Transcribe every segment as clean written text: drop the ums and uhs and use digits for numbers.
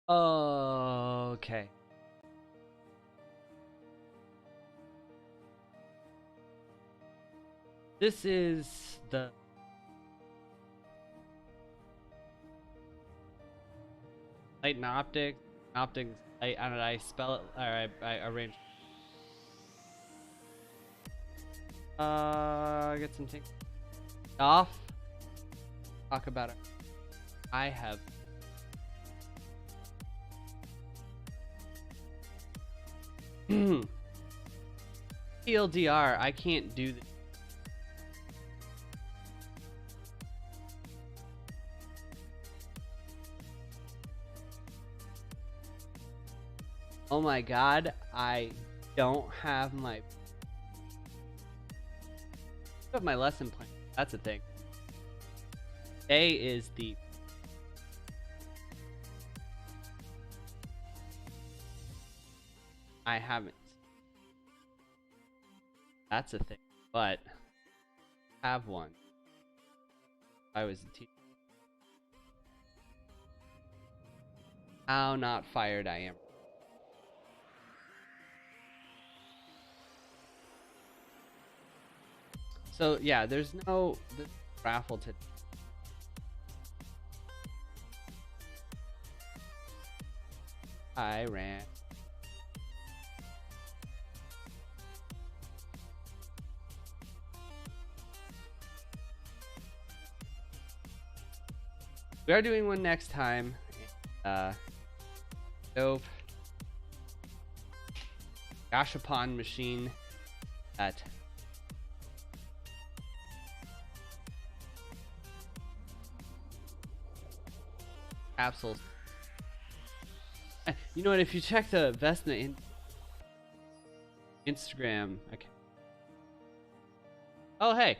Okay. This is the light and optics. Optics. I don't know. I spell it. Or I arrange. Get some things off. Talk about it. I have. TLDR. I can't do this. Oh my god, I don't have my lesson plan. That's a thing. A is the I haven't. That's a thing. But have one. I was a teacher. How not fired I am. So yeah, there's no raffle to. I ran. We are doing one next time. Dope. Gashapon machine at capsules. You know what? If you check the Vesna Instagram, okay. Oh hey.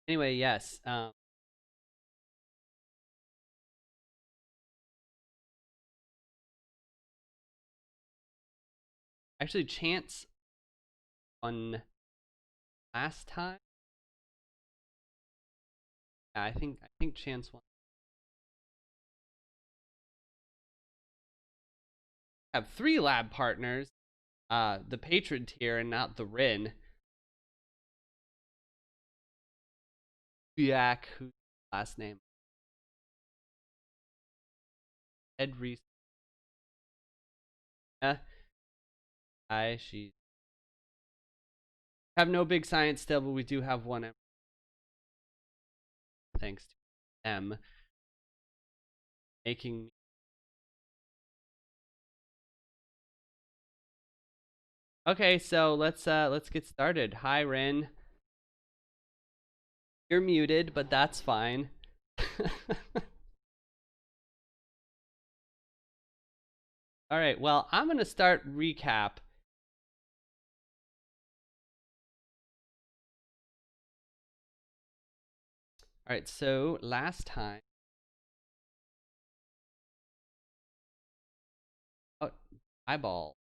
Anyway, yes. Actually, Chance won last time. Yeah, I think Chance won. I have 3 lab partners. The patron tier and not the Rin. Yak, whose last name? Ed Reese. Yeah. She have no big science still, but we do have one. Thanks to them making. Okay, so let's get started. Hi, Rin. You're muted, but that's fine. All right. Well, I'm gonna start recap. All right. So last time. Oh, eyeball.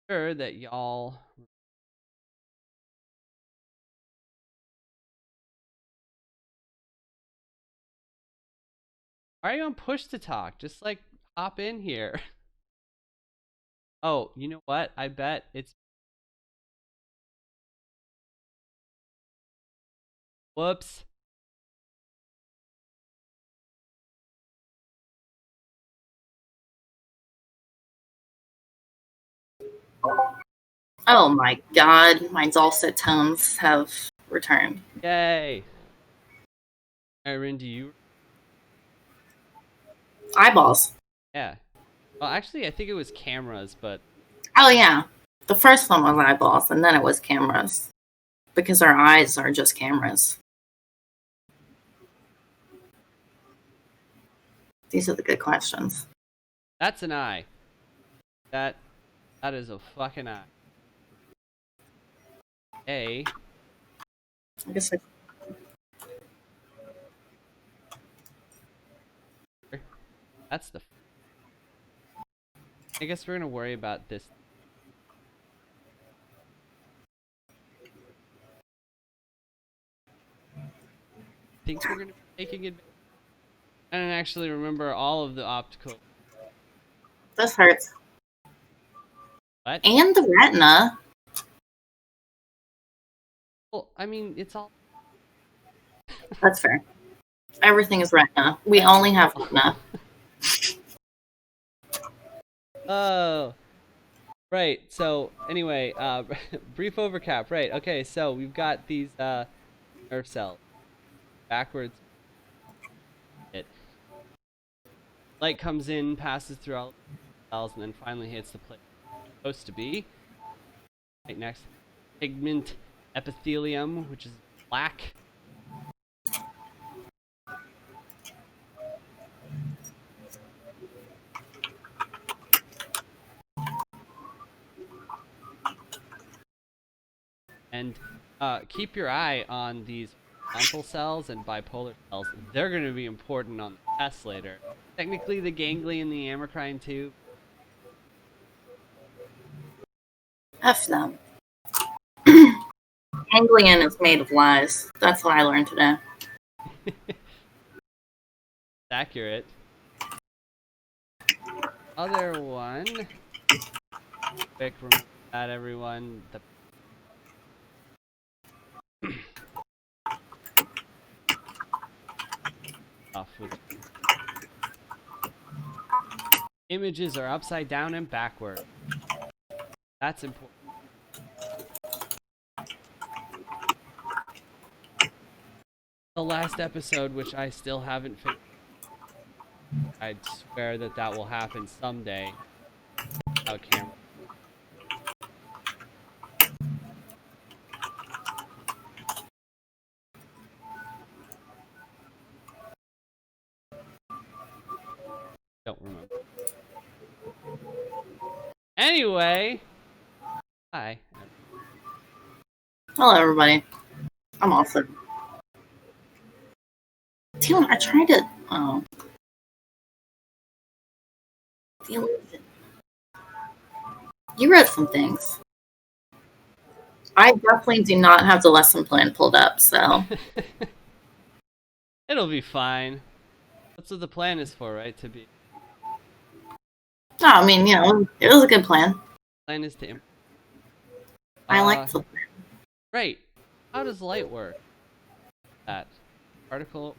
Sure that y'all. Why are you on push to talk? Just like hop in here. Oh, you know what? I bet it's. Whoops. Oh my god, my dulcet tones have returned. Yay. Rin, do you? Eyeballs. Yeah. Well, actually, I think it was cameras, but. Oh yeah. The first one was eyeballs, and then it was cameras. Because our eyes are just cameras. These are the good questions. That's an eye. That is a fucking eye. I guess That's the. I guess we're gonna worry about this. Think we're gonna be taking it. I don't actually remember all of the optical. This hurts. What? And the retina. Well, I mean, it's all. That's fair. Everything is retina. We only have retina. Oh. Right. So anyway, brief overcap. Right. Okay. So we've got these nerve cells. Backwards. It. Light comes in, passes through all the cells, and then finally hits the place it's supposed to be. Right next, pigment epithelium, which is black. And keep your eye on these frontal cells and bipolar cells. They're going to be important on the test later. Technically, the ganglion, the amacrine tube. F them. Ganglion is made of lies. That's what I learned today. It's accurate. Other one. Quick, remember that, everyone. Off with images are upside down and backward. That's important. The last episode, which I still haven't finished. I'd swear that will happen someday. Without camera. Don't remember. Anyway, hi. Hello, everybody. I'm also. Damn, I tried to. Oh. The illusion. You read some things. I definitely do not have the lesson plan pulled up, so. It'll be fine. That's what the plan is for, right? To be. No, I mean, you know, it was a good plan. Plan is to. I like the plan. Right. How does light work? That particle.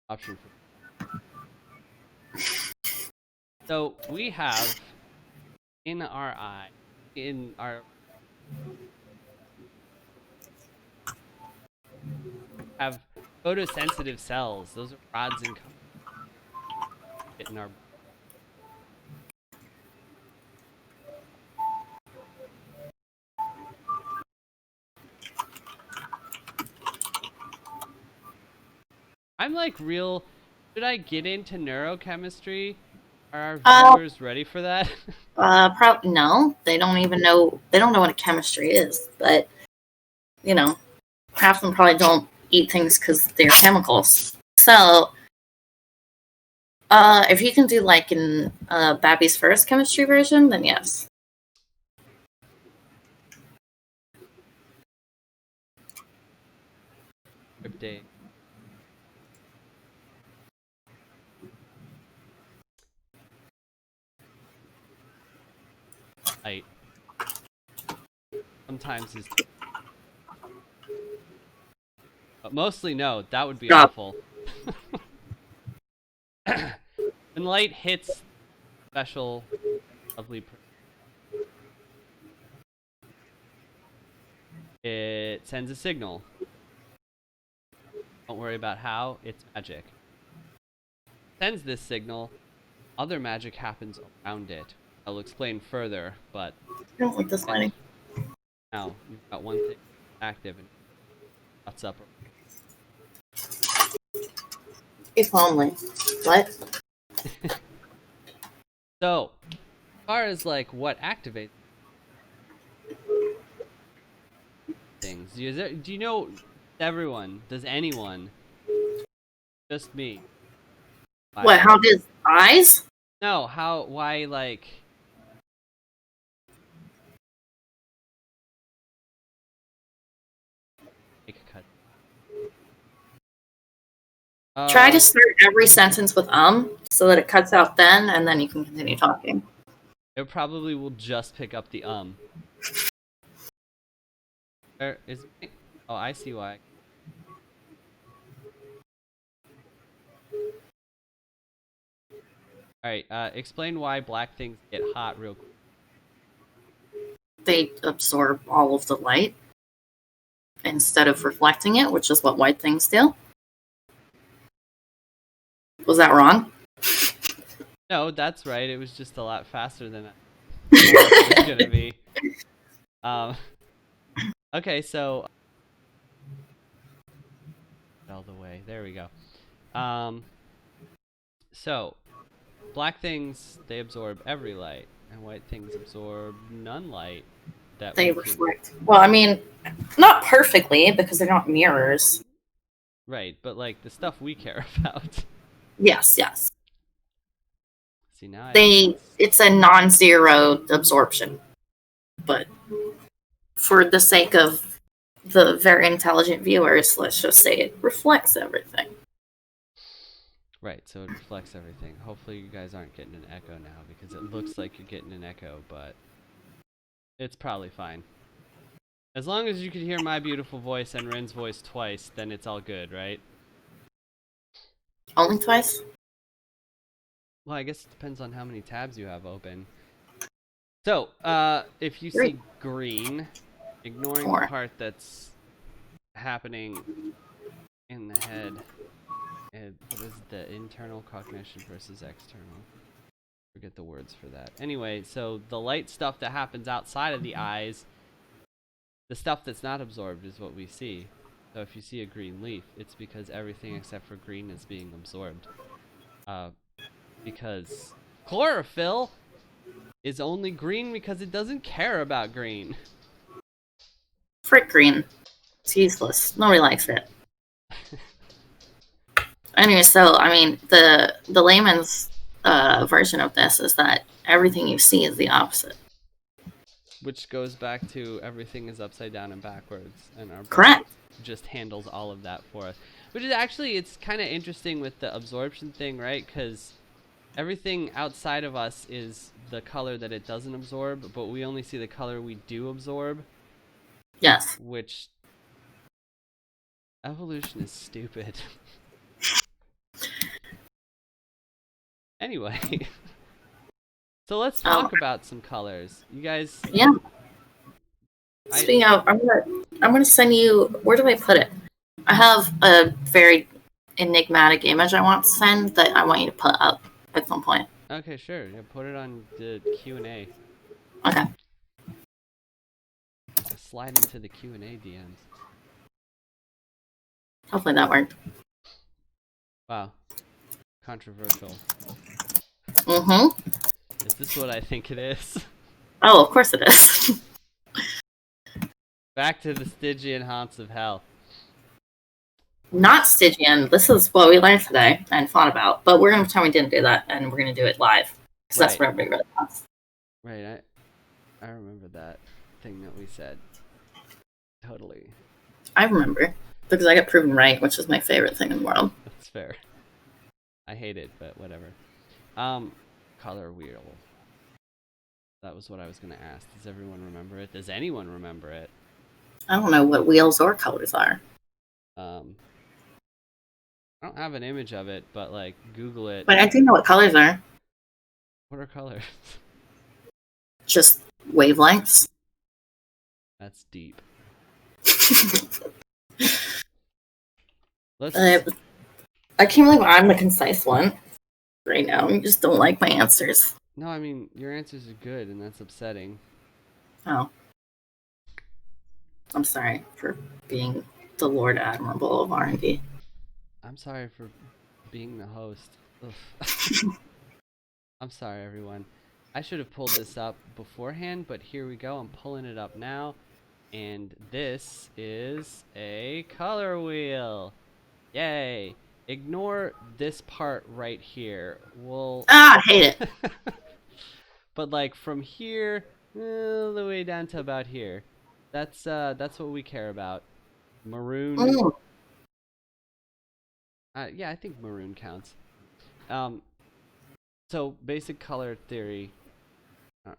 Option for. So we have in our eye, in our have photosensitive cells. Those are rods and cones in our. I'm like real. Should I get into neurochemistry? Are our viewers ready for that? No, they don't even know. They don't know what a chemistry is. But you know, half of them probably don't eat things because they're chemicals. So, if you can do like in Babby's first chemistry version, then yes. Update. Light. Sometimes is. But mostly no, that would be awful. When light hits special lovely it sends a signal. Don't worry about how, it's magic. Sends this signal, other magic happens around it. I'll explain further, but I don't like this lighting. now you've got one thing active and what's up. If only. What? So, as far as like what activates things, do you know, everyone, does anyone Just me. What? How does eyes? No, how? Why? Like. Make a cut. Try to start every sentence with so that it cuts out then, and then you can continue talking. It probably will just pick up the There is. Oh, I see why. All right. Explain why black things get hot real quick. They absorb all of the light instead of reflecting it, which is what white things do. Was that wrong? No, that's right. It was just a lot faster than it was gonna be. Okay, so all the way. There we go. So black things, they absorb every light, and white things absorb none light. They reflect. Well, I mean, not perfectly because they're not mirrors. Right, but like the stuff we care about. Yes, yes. See now. It's a non-zero absorption, but for the sake of the very intelligent viewers, let's just say it reflects everything. Right, so it reflects everything. Hopefully you guys aren't getting an echo now because it looks like you're getting an echo, but it's probably fine. As long as you can hear my beautiful voice and Ren's voice twice, then it's all good, right? Only twice? Well, I guess it depends on how many tabs you have open. So, if you see green, ignoring the part that's happening in the head, what is the internal cognition versus external? Forget the words for that. Anyway, so the light stuff that happens outside of the eyes, the stuff that's not absorbed is what we see. So if you see a green leaf, it's because everything except for green is being absorbed. Because chlorophyll is only green because it doesn't care about green. Frick green. It's useless. Nobody likes it. Anyway, so, I mean, the layman's version of this is that everything you see is the opposite. Which goes back to everything is upside down and backwards, and our brain just handles all of that for us. Which is actually, it's kind of interesting with the absorption thing, right? Because everything outside of us is the color that it doesn't absorb, but we only see the color we do absorb. Yes. Which, evolution is stupid. Anyway. So let's talk about some colors. You guys. Yeah. Speaking of, I'm gonna send you. Where do I put it? I have a very enigmatic image I want to send that I want you to put up at some point. Okay, sure. Yeah, put it on the Q&A. Okay. Slide into the Q&A DMs. Hopefully that worked. Wow. Controversial. Mm-hmm. Is this what I think it is? Oh, of course it is. Back to the Stygian haunts of hell. Not Stygian. This is what we learned today and thought about. But we're going to pretend we didn't do that, and we're going to do it live. Because that's what everybody really wants. Right. I remember that thing that we said. Totally. I remember. Because I got proven right, which is my favorite thing in the world. That's fair. I hate it, but whatever. Color wheel. That was what I was going to ask. Does everyone remember it? Does anyone remember it? I don't know what wheels or colors are. I don't have an image of it, but like Google it. But I do know what colors are. What are colors? Just wavelengths. That's deep. I can't believe I'm the concise one right now. You just don't like my answers. No, I mean, your answers are good, and that's upsetting. Oh. I'm sorry for being the Lord Admirable of R&D. I'm sorry for being the host. I'm sorry, everyone. I should have pulled this up beforehand, but here we go. I'm pulling it up now. And this is a color wheel. Yay. ignore this part right here. We'll Ah, I hate it. but like from here all the way down to about here. That's what we care about. Maroon. Mm. Yeah, I think maroon counts. Um, so basic color theory.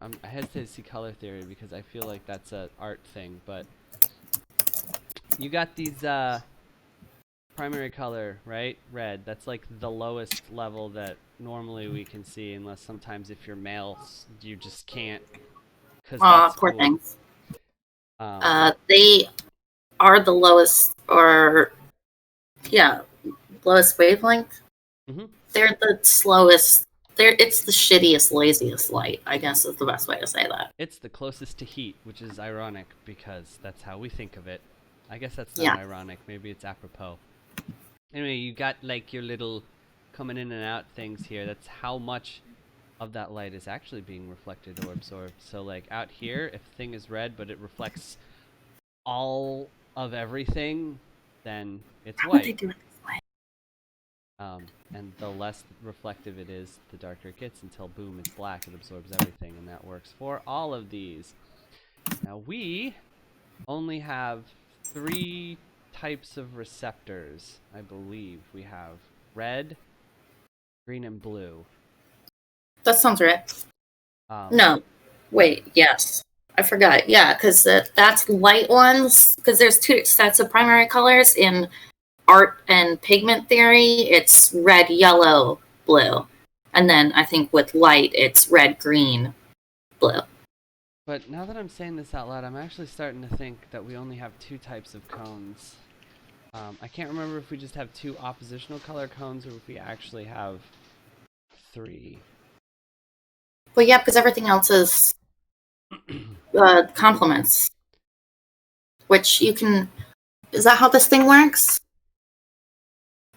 I hesitate to see color theory because I feel like that's a art thing, but you got these primary color, right? Red. That's like the lowest level that normally we can see, unless sometimes if you're male, you just can't, because Aw, that's poor cool. things. Um, They are the lowest, or yeah, lowest wavelength. mhm. They're the slowest. It's the shittiest, laziest light, I guess is the best way to say that. It's the closest to heat, which is ironic because that's how we think of it. I guess that's not Yeah. ironic. Maybe it's apropos. Anyway, you got like your little coming in and out things here. That's how much of that light is actually being reflected or absorbed. So like out here, if a thing is red but it reflects all of everything, then it's How would they white. do it this way? And the less reflective it is, the darker it gets until boom, it's black. It absorbs everything, and that works for all of these. Now we only have 3 types of receptors, I believe. We have red, green, and blue. That sounds right. Um, No. Wait, yes. I forgot. Yeah, because that's light ones. Because there's 2 sets of primary colors in art and pigment theory. It's red, yellow, blue. And then I think with light, it's red, green, blue. But now that I'm saying this out loud, I'm actually starting to think that we only have 2 types of cones. I can't remember if we just have 2 oppositional color cones or if we actually have 3. Well, yeah, because everything else is complements. Which you can. Is that how this thing works?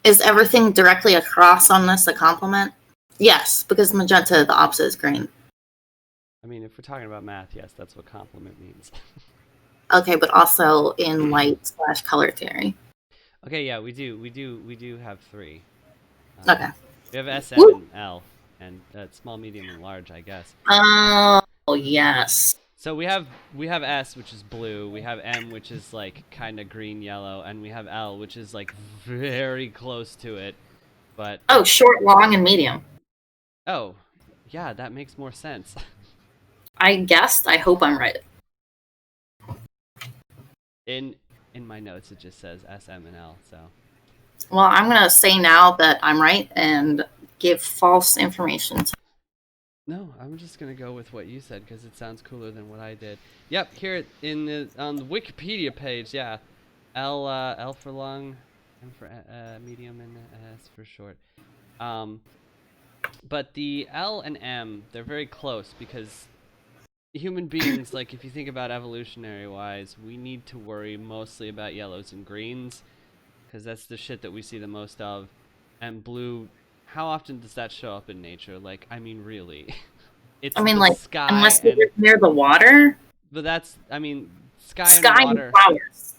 Is everything directly across on this a complement? Yes, because magenta, the opposite is green. I mean, if we're talking about math, yes, that's what complement means. Okay, but also in light/color theory. Okay, yeah, we do have 3. Okay. We have S, M, Woo! and L, and small, medium, and large, I guess. Oh, yes. So we have S, which is blue. We have M, which is like kind of green yellow, and we have L, which is like very close to it. But Oh, short, long, and medium. oh, yeah, that makes more sense. I guessed. I hope I'm right. In my notes, it just says S, M, and L. So Well, I'm gonna say now that I'm right and give false information. no, I'm just gonna go with what you said because it sounds cooler than what I did. Yep, here in the on the Wikipedia page, yeah, L for long, M for medium, and S for short. But the L and M, they're very close because human beings, like if you think about evolutionary wise, we need to worry mostly about yellows and greens because that's the shit that we see the most of. And blue, how often does that show up in nature? Like, I mean, really. It's I mean, the like, sky unless you and live near the water, but that's I mean sky sky and and water. flowers.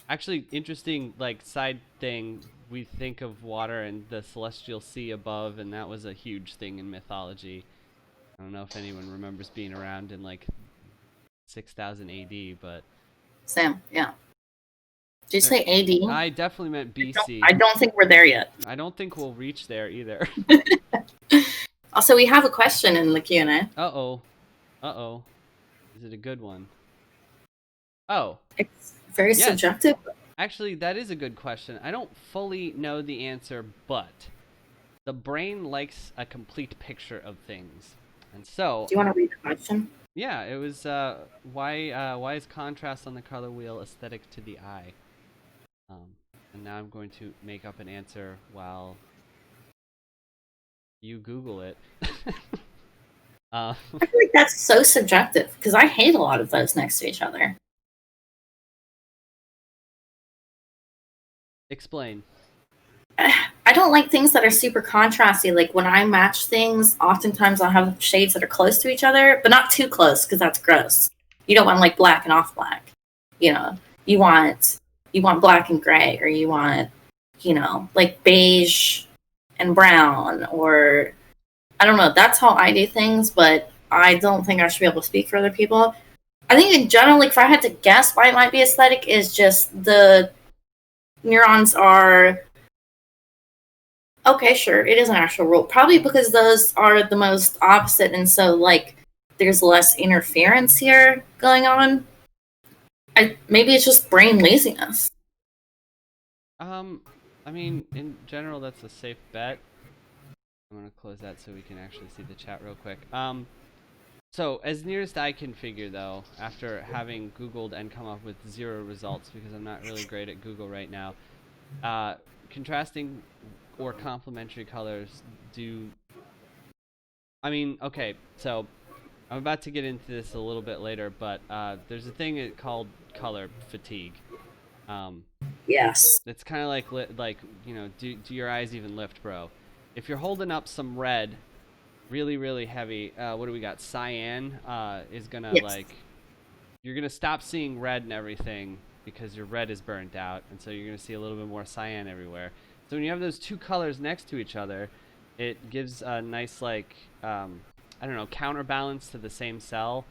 Actually, interesting like side thing. We think of water and the celestial sea above, and that was a huge thing in mythology. I don't know if anyone remembers being around in like 6000 AD, but Sam, yeah. Did you say AD? I definitely meant BC. I don't think we're there yet. I don't think we'll reach there either. Also, we have a question in the Q&A. Uh-oh. Uh-oh. Is it a good one? Oh. It's very Yes. subjective. Actually, that is a good question. I don't fully know the answer, but the brain likes a complete picture of things. And so, Do you want to read the question? yeah, it was why is contrast on the color wheel aesthetic to the eye? And now I'm going to make up an answer while you Google it. I feel like that's so subjective because I hate a lot of those next to each other. Explain. I don't like things that are super contrasty. Like when I match things, oftentimes I'll have shades that are close to each other, but not too close because that's gross. You don't want like black and off black. You know, you want black and gray, or you want like beige and brown, or I don't know. That's how I do things, but I don't think I should be able to speak for other people. I think in general, like if I had to guess why it might be aesthetic, is just the neurons are okay. Sure, it is an actual rule. Probably because those are the most opposite, and so like there's less interference here going on. Maybe it's just brain laziness. I mean, in general, that's a safe bet. I'm gonna close that so we can actually see the chat real quick. So as nearest I can figure, though, after having Googled and come up with 0 results because I'm not really great at Google right now, contrasting or complementary colors do. I mean, okay, so I'm about to get into this a little bit later, but there's a thing called color fatigue. Yes. It's kind of like do your eyes even lift, bro? If you're holding up some red, really heavy, what do we got? Cyan is gonna Yes. you're gonna stop seeing red and everything because your red is burnt out, and so you're gonna see a little bit more cyan everywhere. So when you have those two colors next to each other, it gives a nice I don't know, counterbalance to the same cell.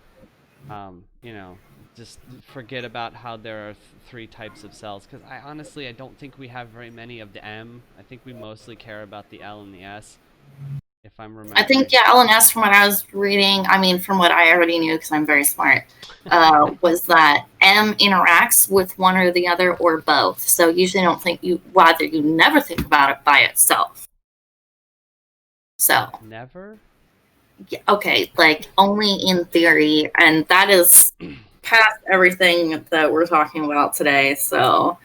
You know, just forget about how there are 3 types of cells, because I don't think we have very many of the M. I think we mostly care about the L and the S, if I'm I remembering. think, yeah, LNS, from what I was reading, I mean, from what I already knew, because I'm very smart, was that M interacts with one or the other or both. So usually don't think you never think about it by itself. So, Never? yeah, okay, like only in theory. And that is past everything that we're talking about today. So,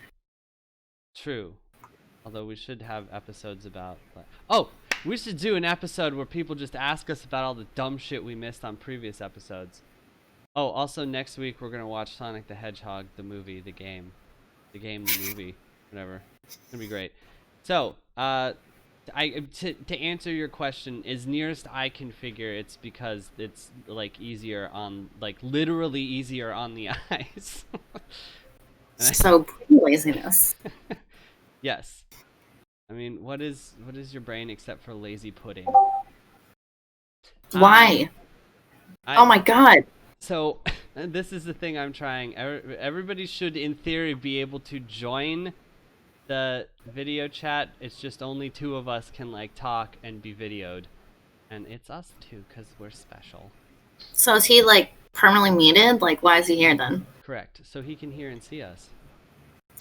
True. Although we should have episodes about oh, we should do an episode where people just ask us about all the dumb shit we missed on previous episodes. Oh, also next week we're gonna watch Sonic the Hedgehog, the movie, the game, the movie, whatever. It's gonna be great. So, to answer your question, as nearest I can figure, it's because it's like easier on, like literally easier on the eyes. so laziness. Yes. I mean, what is your brain except for lazy pudding? Why? Oh my God. So, this is the thing I'm trying. Everybody should, in theory, be able to join the video chat. It's just only 2 of us can like talk and be videoed, and it's us 2 because we're special. So is he like permanently muted? Like, why is he here then? Correct. So he can hear and see us.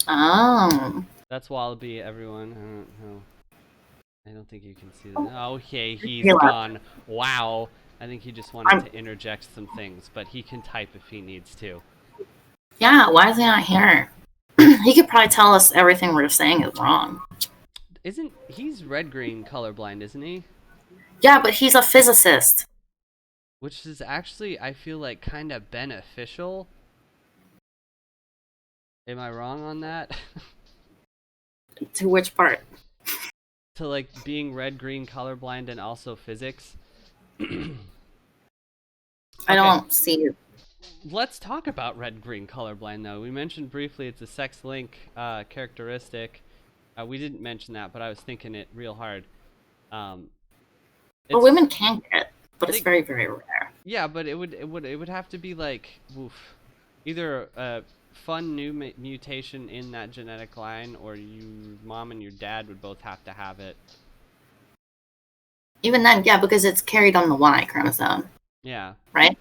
Oh. That's Wallaby, everyone. I don't know. I don't think you can see that. Okay, he's You're gone. Wow. I think he just wanted to interject some things, but he can type if he needs to. Yeah, why is he not here? He could probably tell us everything we're saying is wrong. He's red-green colorblind, isn't he? Yeah, but he's a physicist. Which is actually, I feel like, kind of beneficial. Am I wrong on that? To which part? To like being red-green colorblind and also physics. I don't see it. Let's talk about red-green colorblind, though. We mentioned briefly it's a sex-link characteristic. We didn't mention that, but I was thinking it real hard. Well, women can get it, but it's very, very rare. Yeah, but it would have to be like, oof, either a fun new mutation in that genetic line, or your mom and your dad would both have to have it. Even then, yeah, because it's carried on the Y chromosome. Yeah. Right?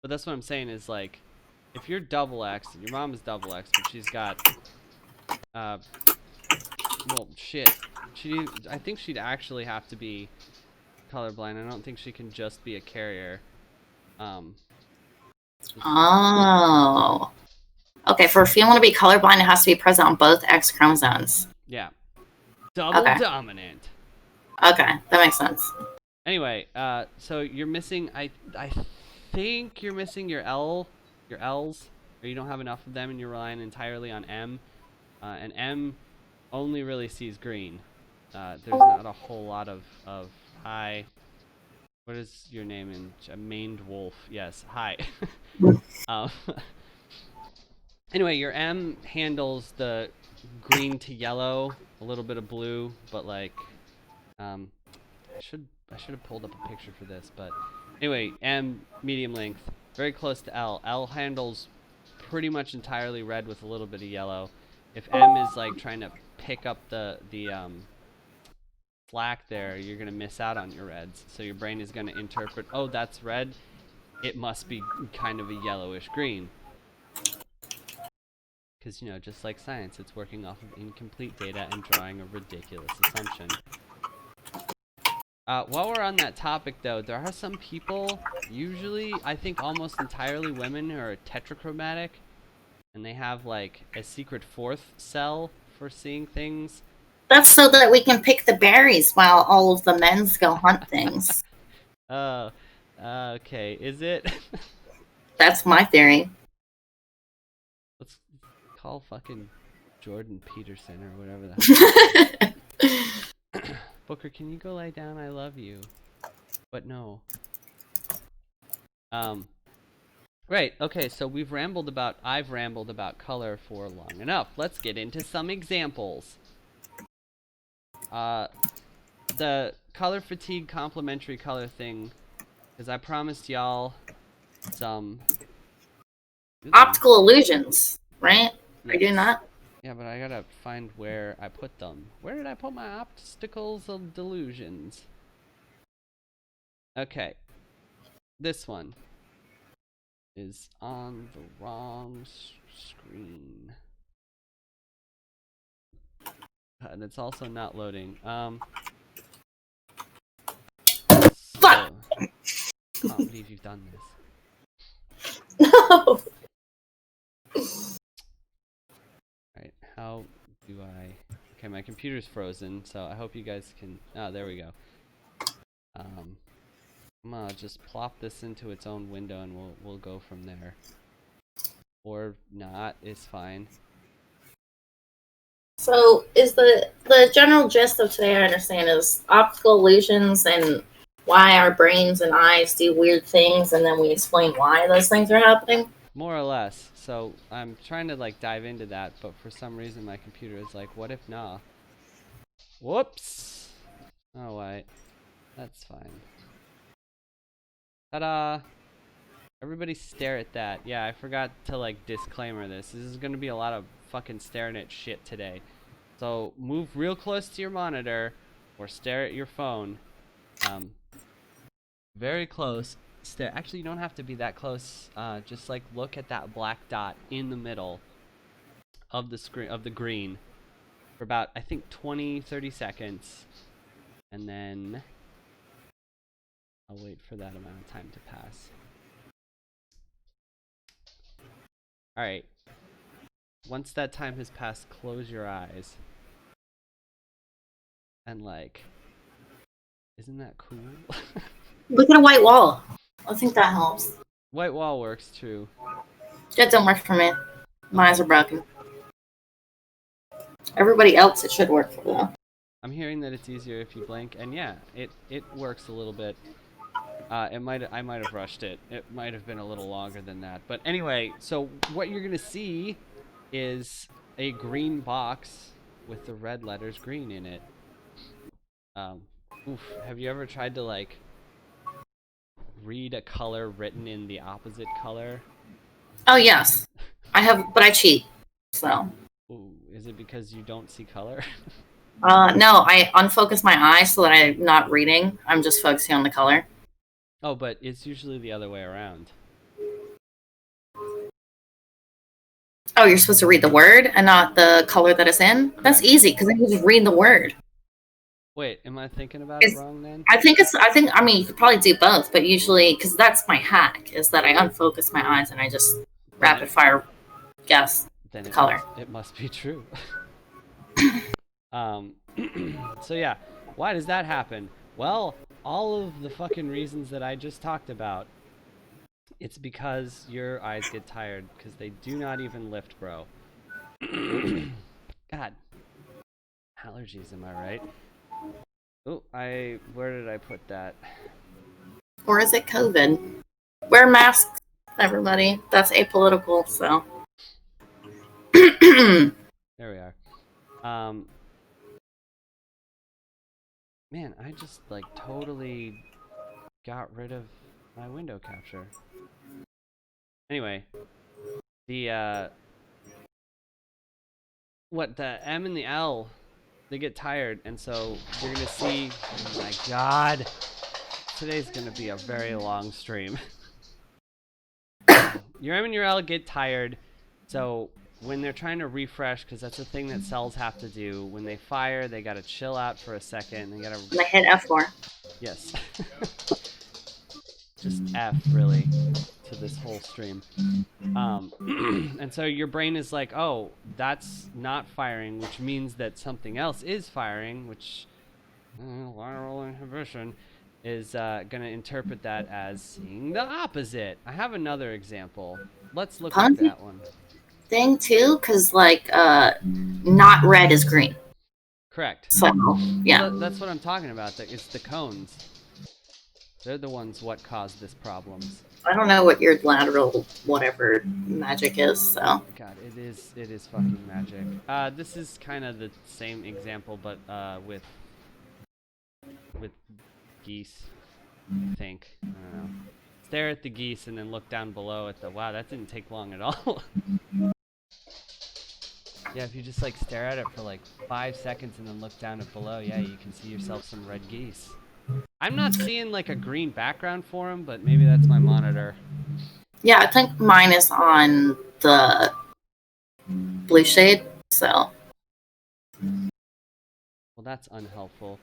But that's what I'm saying is, like, if you're double X, your mom is double X, but she's got, well, shit. I think she'd actually have to be colorblind. I don't think she can just be a carrier. Oh. Okay, for a female to be colorblind, it has to be present on both X chromosomes. Yeah. Double dominant. Okay, that makes sense. Anyway, so you're missing, I think you're missing your L's, or you don't have enough of them and you're relying entirely on M. And M only really sees green. There's not a whole lot of hi. What is your name in maned wolf? Yes, hi. Anyway, your M handles the green to yellow, a little bit of blue, but like, I should have pulled up a picture for this, but anyway, M medium length, very close to L. L handles pretty much entirely red with a little bit of yellow. If M is like trying to pick up the slack there, you're gonna miss out on your reds. So your brain is gonna interpret, oh, that's red. It must be kind of a yellowish green. Because, you know, just like science, it's working off of incomplete data and drawing a ridiculous assumption. While we're on that topic, though, there are some people, usually, I think almost entirely women, who are tetrachromatic, and they have, like, a secret fourth cell for seeing things. That's so that we can pick the berries while all of the men's go hunt things. Oh, okay. Is it? That's my theory. Let's call fucking Jordan Peterson or whatever that Booker, can you go lie down? I love you. But no. Right, okay, so I've rambled about color for long enough. Let's get into some examples. The color fatigue complementary color thing, because I promised y'all some... Optical illusions, right? Are you doing that? Yeah, but I gotta find where I put them. Where did I put my obstacles of delusions? Okay. This one is on the wrong screen. And it's also not loading. Fuck! I can't believe you've done this. No! Right, how do I... Okay, my computer's frozen, so I hope you guys can... Oh, there we go. I'm gonna just plop this into its own window and we'll go from there. Or not, it's fine. So, is the general gist of today, I understand, is optical illusions and why our brains and eyes do weird things, and then we explain why those things are happening? More or less. So I'm trying to like dive into that, but for some reason my computer is like, what if nah? Whoops! Oh wait, that's fine. Ta-da! Everybody stare at that. Yeah, I forgot to like disclaimer this. This is gonna be a lot of fucking staring at shit today. So move real close to your monitor or stare at your phone. Very close. Actually, you don't have to be that close. Just like look at that black dot in the middle of the screen of the green for about, I think, 20-30 seconds, and then I'll wait for that amount of time to pass. All right. Once that time has passed, close your eyes. And like, isn't that cool? Look at a white wall. I think that helps. White wall works too. That don't work for me. My eyes are broken. Everybody else it should work for though. I'm hearing that it's easier if you blink, and yeah, it works a little bit. I might have rushed it. It might have been a little longer than that. But anyway, so what you're gonna see is a green box with the red letters green in it. Have you ever tried to like read a color written in the opposite color? Oh yes, I have, but I cheat. So. Ooh, is it because you don't see color? No, I unfocus my eyes so that I'm not reading. I'm just focusing on the color. Oh, but it's usually the other way around. Oh, you're supposed to read the word and not the color that it's in? That's easy, because then you just read the word. Wait, am I thinking about it wrong then? I mean, you could probably do both, but usually, because that's my hack, is that I unfocus my eyes and I just rapid fire guess the color. It must be true. So yeah, why does that happen? Well, all of the fucking reasons that I just talked about. It's because your eyes get tired, because they do not even lift, bro. God. Allergies, am I right? Oh, where did I put that? Or is it COVID? Wear masks, everybody. That's apolitical, so. There we are. Man, I just like totally got rid of my window capture. Anyway, the the M and the L, they get tired, and so you're gonna see. Oh my God, today's gonna be a very long stream. Your M and your L get tired, so when they're trying to refresh, because that's a thing that cells have to do, when they fire, they gotta chill out for a second. They gotta. And I hit F4. Yes. Just F, really, to this whole stream. And so your brain is like, oh, that's not firing, which means that something else is firing, which lateral inhibition is going to interpret that as seeing the opposite. I have another example. Let's look at that one. Thing too, because like not red is green. Correct. So yeah, well, that's what I'm talking about. It's the cones. They're the ones what caused this problem. I don't know what your lateral whatever magic is. So God, it is fucking magic. This is kind of the same example, but with geese. I think. I don't know. Stare at the geese and then look down below at the. Wow, that didn't take long at all. Yeah, if you just like stare at it for like 5 seconds and then look down at below, yeah, you can see yourself some red geese. I'm not seeing like a green background for them, but maybe that's my monitor. Yeah, I think mine is on the blue shade, so. Well, that's unhelpful.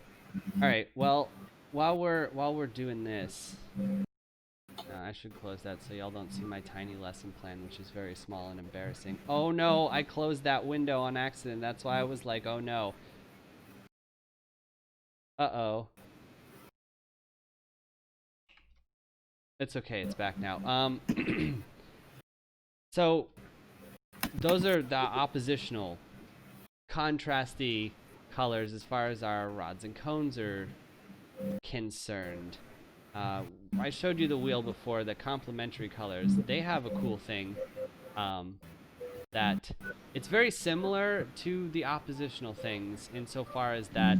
All right, well, while we're doing this, I should close that so y'all don't see my tiny lesson plan, which is very small and embarrassing. Oh no, I closed that window on accident. That's why I was like, oh no. Uh-oh. It's okay, it's back now. So those are the oppositional, contrasty colors as far as our rods and cones are concerned. I showed you the wheel before, the complementary colors. They have a cool thing that it's very similar to the oppositional things insofar as that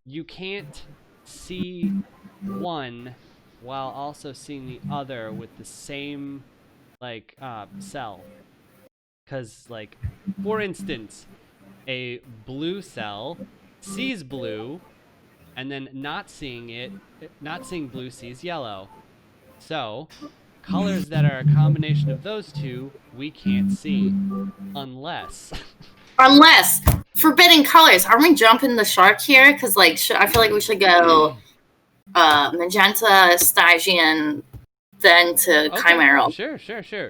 you can't see one while also seeing the other with the same like cell. Because like, for instance, a blue cell sees blue and then not seeing blue sees yellow. So colors that are a combination of those two we can't see unless forbidden colors. Are we jumping the shark here? Because like I feel like we should go magenta, Stygian, then to okay. Chimeral. Sure.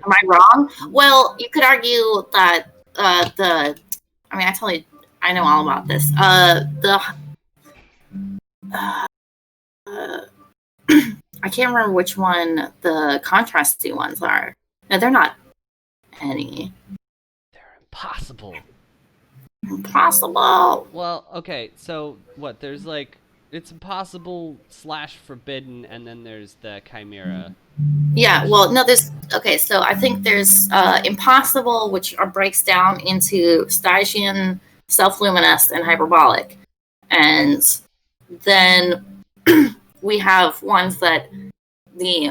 Am I wrong? Well, you could argue that I know all about this. I can't remember which one the contrasty ones are. No, they're not any. They're impossible. Impossible. Well, okay, so what? There's like, it's impossible / forbidden, and then there's the chimera. Yeah, well, no, so I think there's impossible, which breaks down into Stygian, self-luminous, and hyperbolic. And then we have ones that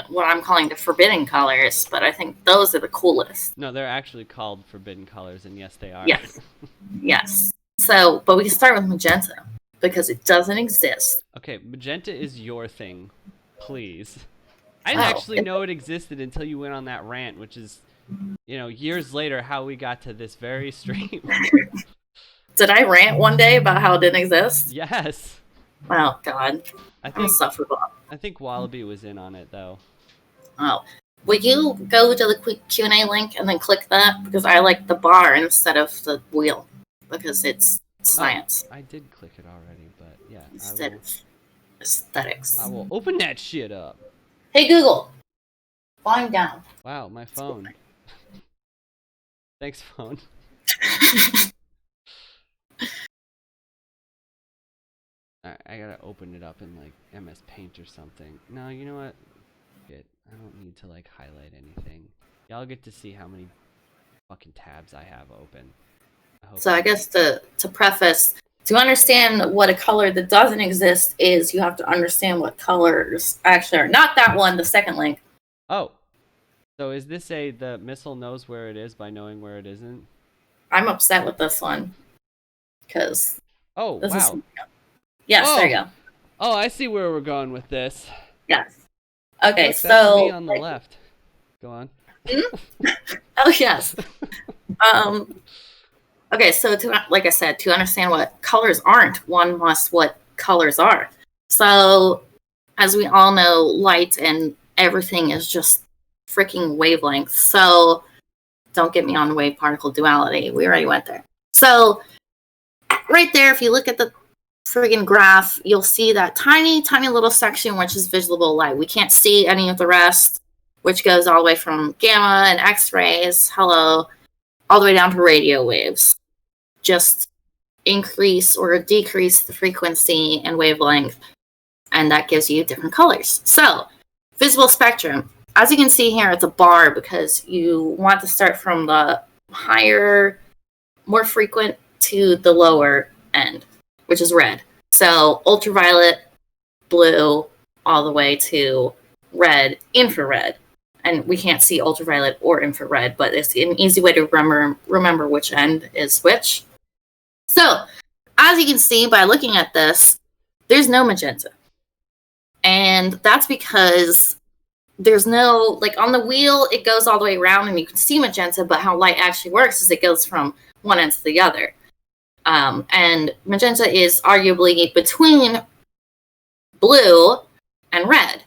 what I'm calling the forbidden colors, but I think those are the coolest. No, they're actually called forbidden colors, and yes, they are. Yes. Yes. So, but we can start with magenta because it doesn't exist. Okay, magenta is your thing, please. I didn't actually know it existed until you went on that rant, which is, years later how we got to this very stream. Did I rant one day about how it didn't exist? Yes. Oh God, I'm insufferable. I think Wallaby was in on it though. Oh, would you go to the quick Q&A link and then click that, because I like the bar instead of the wheel because it's science. Oh, I did click it already, but yeah. Instead of aesthetics. I will open that shit up. Hey Google, volume down. Wow, my phone. Thanks, phone. Alright, I gotta open it up in like MS Paint or something. No, you know what? I don't need to like highlight anything. Y'all get to see how many fucking tabs I have open. So I guess to preface, to understand what a color that doesn't exist is, you have to understand what colors actually are. Not that one, the second link. Oh. So is this the missile knows where it is by knowing where it isn't? I'm upset with this one. Because Oh, this wow. is... Yes, there you go. Oh, I see where we're going with this. Yes. Okay, Look, so... that's me on the left. Go on. Oh, yes. Okay, so like I said, to understand what colors aren't, one must what colors are. So, as we all know, light and everything is just freaking wavelengths. So, don't get me on wave particle duality. We already went there. So, right there, if you look at the friggin' graph, you'll see that tiny, tiny little section which is visible light. We can't see any of the rest, which goes all the way from gamma and X-rays, all the way down to radio waves. Just increase or decrease the frequency and wavelength, and that gives you different colors. So, visible spectrum. As you can see here, it's a bar because you want to start from the higher, more frequent to the lower end, which is red. So, ultraviolet, blue, all the way to red, infrared. And we can't see ultraviolet or infrared, but it's an easy way to remember which end is which. So, as you can see by looking at this, there's no magenta. And that's because there's no, like on the wheel, it goes all the way around and you can see magenta, but how light actually works is it goes from one end to the other. And magenta is arguably between blue and red,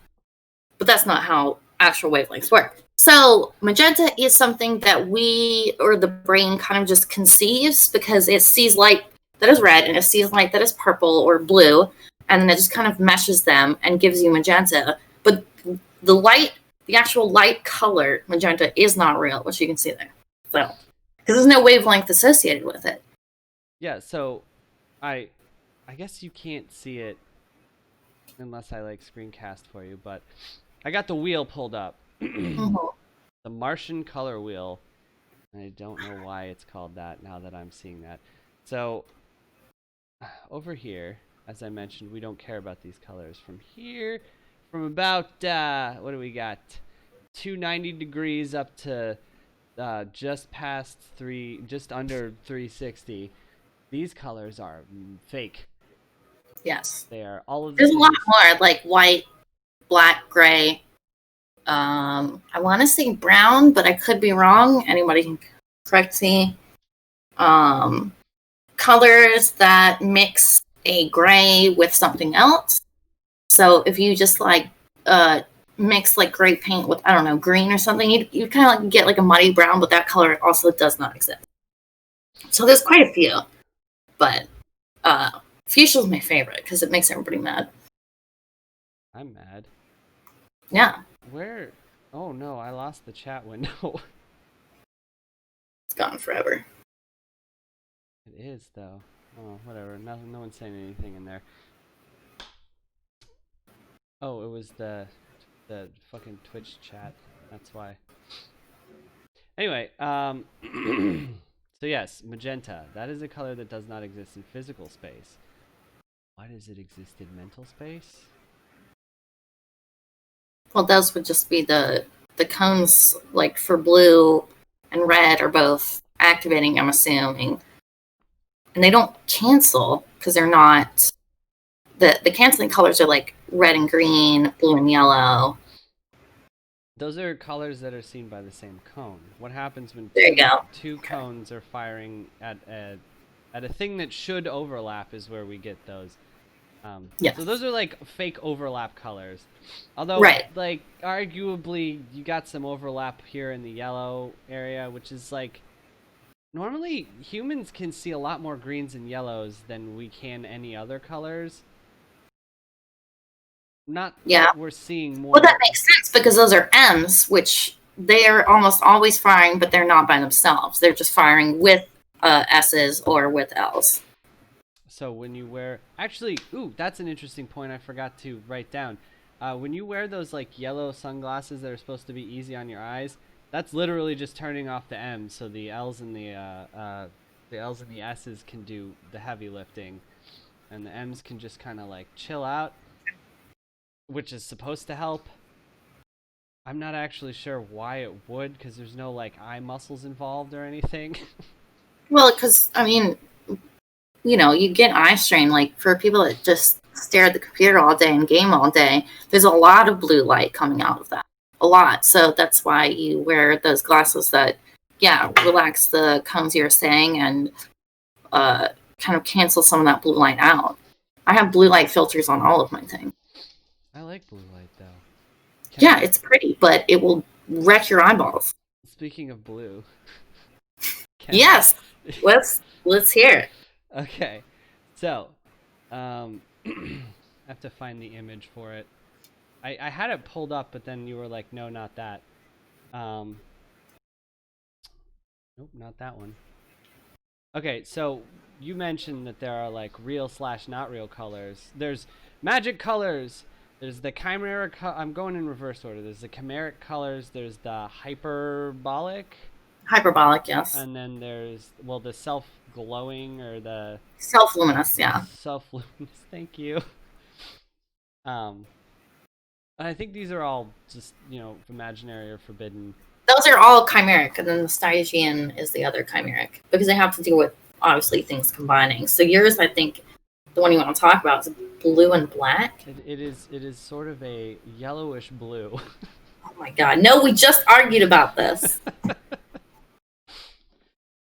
but that's not how actual wavelengths work. So magenta is something that we, or the brain, kind of just conceives because it sees light that is red and it sees light that is purple or blue, and then it just kind of meshes them and gives you magenta. But the light, the actual light color magenta is not real, which you can see there. So, because there's no wavelength associated with it. Yeah, so I guess you can't see it unless I like screencast for you, but I got the wheel pulled up. The Martian color wheel. I don't know why it's called that now that I'm seeing that. So over here, as I mentioned, we don't care about these colors. From here, from about what do we got? 290 degrees up to just past just under 360. These colors are fake. Yes. They are all of the There's things. a lot more, like white, black, gray. I want to say brown, but I could be wrong. Anybody can correct me. Colors that mix a gray with something else. So if you just like mix like gray paint with, I don't know, green or something, you kind of like get like a muddy brown, but that color also does not exist. So there's quite a few, but fuchsia's my favorite because it makes everybody mad. I'm mad. Yeah. Where? Oh no, I lost the chat window. It's gone forever. It is though. Oh, whatever. No one's saying anything in there. Oh, it was the fucking Twitch chat. That's why. Anyway, so yes, magenta. That is a color that does not exist in physical space. Why does it exist in mental space? Well, those would just be the cones, like for blue and red are both activating, I'm assuming. And they don't cancel because they're not... The canceling colors are like red and green, blue and yellow. Those are colors that are seen by the same cone. What happens when two cones are firing at a thing that should overlap is where we get those. Yes. So those are like fake overlap colors. Although, like, arguably, you got some overlap here in the yellow area, which is like... Normally, humans can see a lot more greens and yellows than we can any other colors. Not that we're seeing more... Well, that makes sense because those are M's, which they are almost always firing, but they're not by themselves. They're just firing with S's or with L's. So when you wear... Actually, ooh, that's an interesting point I forgot to write down. When you wear those like yellow sunglasses that are supposed to be easy on your eyes, That's literally just turning off the M's, so the L's and the L's and the S's can do the heavy lifting, and the M's can just kind of like chill out, which is supposed to help. I'm not actually sure why it would, because there's no like eye muscles involved or anything. Well, because I mean, you get eye strain. Like for people that just stare at the computer all day and game all day, there's a lot of blue light coming out of that. A lot. So that's why you wear those glasses that, relax the cones you're saying and kind of cancel some of that blue light out. I have blue light filters on all of my things. I like blue light though. It's pretty, but it will wreck your eyeballs. Speaking of blue. Yes. Let's hear it. Okay. So, I have to find the image for it. I had it pulled up, but then you were like, no, not that. Nope, not that one. Okay, so you mentioned that there are like real / not real colors. There's magic colors. There's the chimeric. I'm going in reverse order. There's the chimeric colors. There's the hyperbolic. Hyperbolic, yes. And then there's the self-glowing or the self-luminous, yeah. Self-luminous. Thank you. I think these are all just imaginary or forbidden. Those are all chimeric, and then the Stygian is the other chimeric because they have to do with obviously things combining. So yours, I think, the one you want to talk about is blue and black. It is sort of a yellowish blue. Oh my god! No, we just argued about this.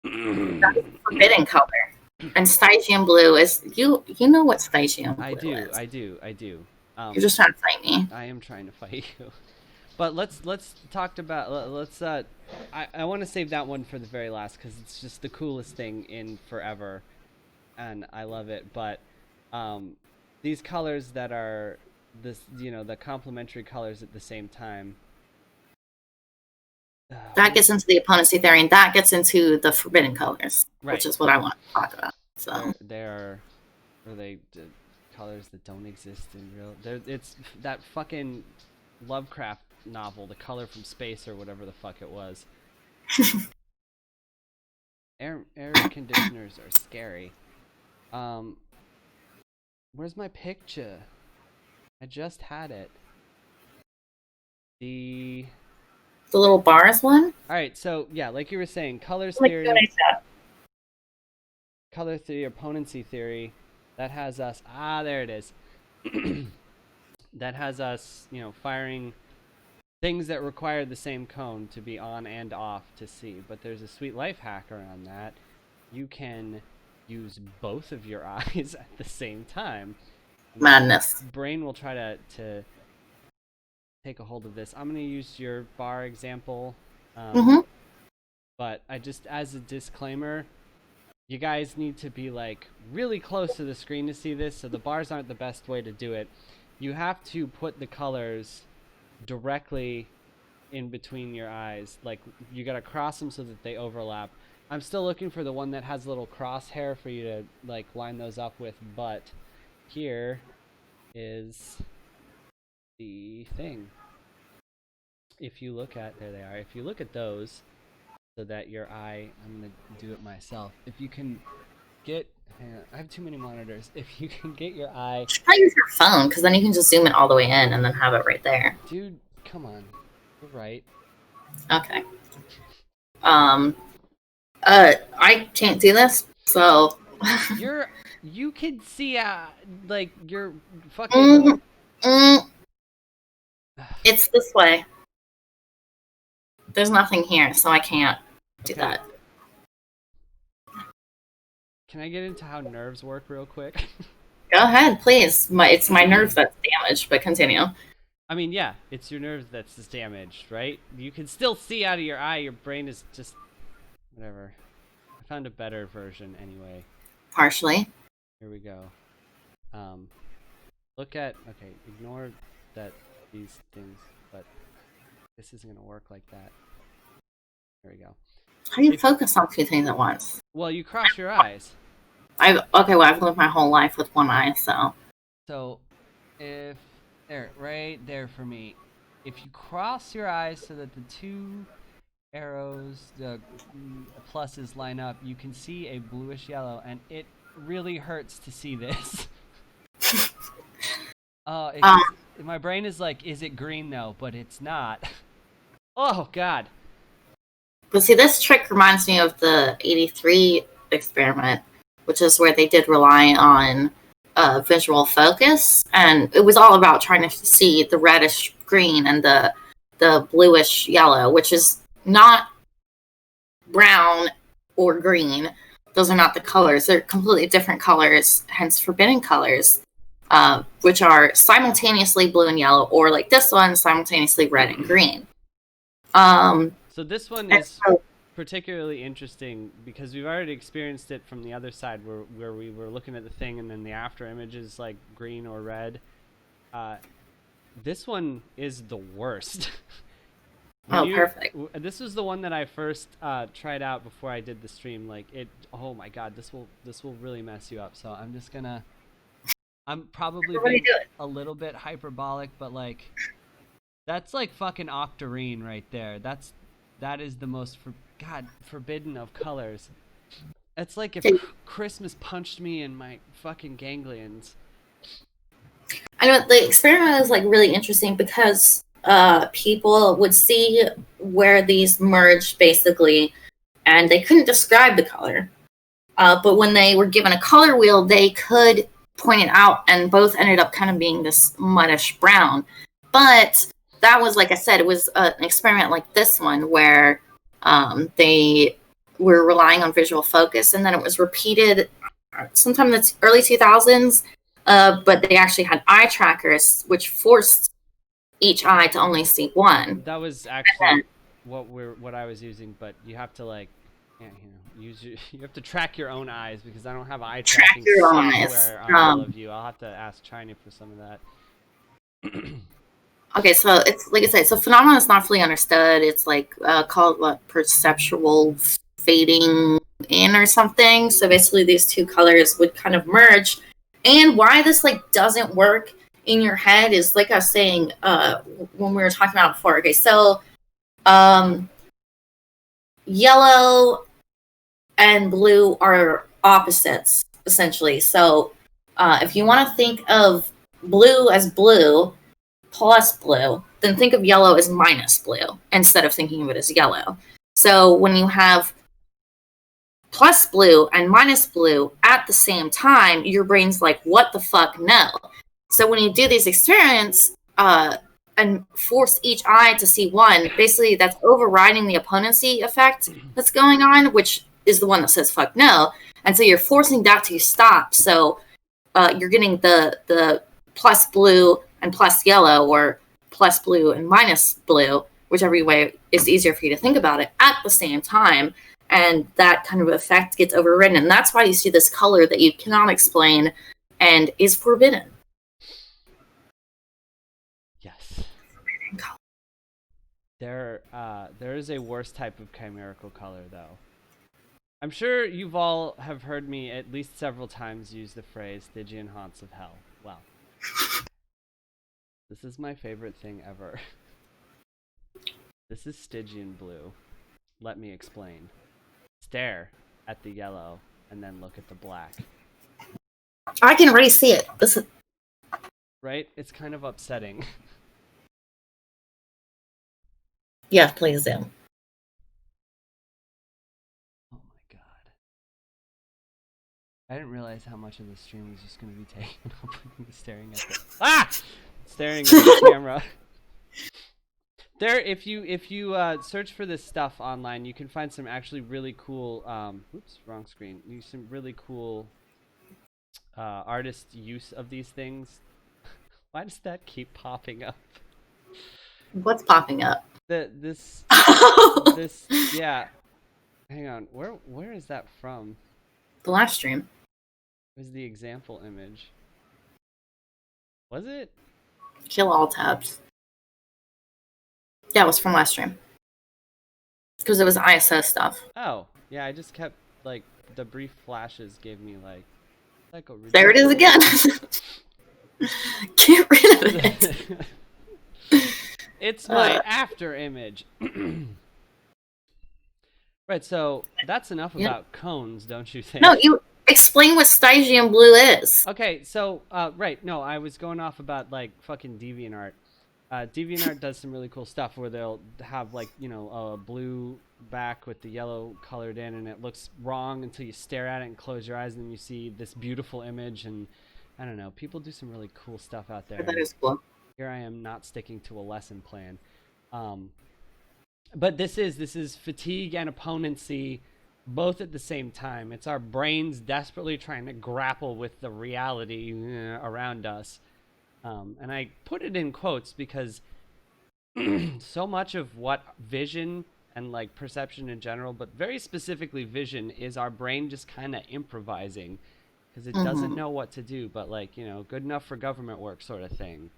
That's forbidden color, and Stygian blue is you know what Stygian blue is. I do. You're just trying to fight me. I am trying to fight you. But let's talk about I want to save that one for the very last because it's just the coolest thing in forever, and I love it. But these colors that are the complementary colors at the same time. That gets into the opponency theory, and that gets into the forbidden colors, right, which is what I want to talk about. So are they colors that don't exist in real? It's that fucking Lovecraft novel, The Color from Space, or whatever the fuck it was. Air conditioners are scary. Where's my picture? I just had it. The little bars one? Alright, so yeah, like you were saying, colors Like theory. Color theory, opponency theory. That has us there it is. That has us, firing things that require the same cone to be on and off to see. But there's a sweet life hack around that. You can use both of your eyes at the same time. Madness. Brain will try to take a hold of this. I'm going to use your bar example. But I just, as a disclaimer, you guys need to be like really close to the screen to see this, so the bars aren't the best way to do it. You have to put the colors directly in between your eyes. Like, you gotta cross them so that they overlap. I'm still looking for the one that has a little crosshair for you to like line those up with, but here is the thing. If you look at, there they are. If you look at those, so that your eye, I'm gonna do it myself. If you can get, hang on, I have too many monitors. If you can get your eye. Try use your phone, because then you can just zoom it all the way in and then have it right there. Dude, come on. You're right. Okay. I can't do this, so. You can see, like, you're fucking. It's this way. There's nothing here, so I can't do that. Can I get into how nerves work real quick? Go ahead, please. It's my nerves that's damaged, but continue. I mean, yeah, it's your nerves that's damaged, right? You can still see out of your eye. Your brain is just whatever. I found a better version anyway. Partially. Here we go. Look at, okay, ignore that these things, but this isn't gonna work like that. There we go. How do you focus on two things at once? Well, you cross your eyes. I've lived my whole life with one eye, so. So, if there, right there for me, if you cross your eyes so that the two arrows, the pluses line up, you can see a bluish yellow, and it really hurts to see this. Oh, Um, my brain is like, is it green though? But it's not. Oh God. but see, this trick reminds me of the 83 experiment, which is where they did rely on visual focus, and it was all about trying to see the reddish green and the bluish yellow, which is not brown or green. Those are not the colors. They're completely different colors, hence forbidden colors, which are simultaneously blue and yellow, or like this one, simultaneously red and green. So this one And is so, particularly interesting because we've already experienced it from the other side where we were looking at the thing and then the after image is like green or red. This one is the worst. perfect. This was the one that I first tried out before I did the stream. Like oh my God, this will really mess you up. So I'm probably being a little bit hyperbolic, but like that's like fucking Octarine right there. That is the most forbidden of colors. It's like if Christmas punched me in my fucking ganglions. I know the experiment is like really interesting because people would see where these merged basically, and they couldn't describe the color. But when they were given a color wheel, they could point it out, and both ended up kind of being this muddish brown. But that was, like I said, it was an experiment like this one where they were relying on visual focus, and then it was repeated sometime in the early 2000s. But they actually had eye trackers, which forced each eye to only see one. That was actually what I was using, but you have to like, you have to track your own eyes because I don't have eye tracking software on all of you. I'll have to ask China for some of that. Okay, so it's like I said, so phenomenon is not fully understood. It's like called perceptual fading in or something. So basically, these two colors would kind of merge. And why this like doesn't work in your head is like I was saying when we were talking about before. Okay, so yellow and blue are opposites essentially. So if you want to think of blue as blue plus blue, then think of yellow as minus blue instead of thinking of it as yellow. So when you have plus blue and minus blue at the same time, your brain's like, what the fuck, no. So when you do these experiments and force each eye to see one, basically that's overriding the opponency effect that's going on, which is the one that says fuck no. And so you're forcing that to stop. So you're getting the plus blue and plus yellow, or plus blue and minus blue, whichever way is easier for you to think about it, at the same time. And that kind of effect gets overridden. And that's why you see this color that you cannot explain and is forbidden. Yes. There is a worse type of chimerical color, though. I'm sure you've all have heard me at least several times use the phrase Stygian haunts of hell. Well, this is my favorite thing ever. This is Stygian blue. Let me explain. Stare at the yellow and then look at the black. I can already see it. Right? It's kind of upsetting. Yeah, please do. Oh my God. I didn't realize how much of the stream was just going to be taken up with me staring at the staring at the camera. There, if you search for this stuff online, you can find some actually really cool. Oops, wrong screen. Some really cool artist use of these things. Why does that keep popping up? What's popping up? This yeah. Hang on. Where is that from? The live stream. It was the example image. Was it? Kill all tabs. Yeah, it was from last stream. Because it was ISO stuff. Oh, yeah, I just kept, like, the brief flashes gave me, like there it is again! Get rid of it! It's my after image. Right, so that's enough Yeah. about cones, don't you think? No, you explain what Stygian blue is. Okay, so right, no, I was going off about like fucking DeviantArt. DeviantArt does some really cool stuff where they'll have like a blue back with the yellow colored in, and it looks wrong until you stare at it and close your eyes, and then you see this beautiful image. And I don't know, people do some really cool stuff out there, That and is cool. here I am not sticking to a lesson plan. Um, but this is fatigue and opponency both at the same time. It's our brains desperately trying to grapple with the reality around us. And I put it in quotes because so much of what vision and like perception in general, but very specifically vision, is our brain just kind of improvising because it doesn't Hmm. know what to do, but like, good enough for government work sort of thing.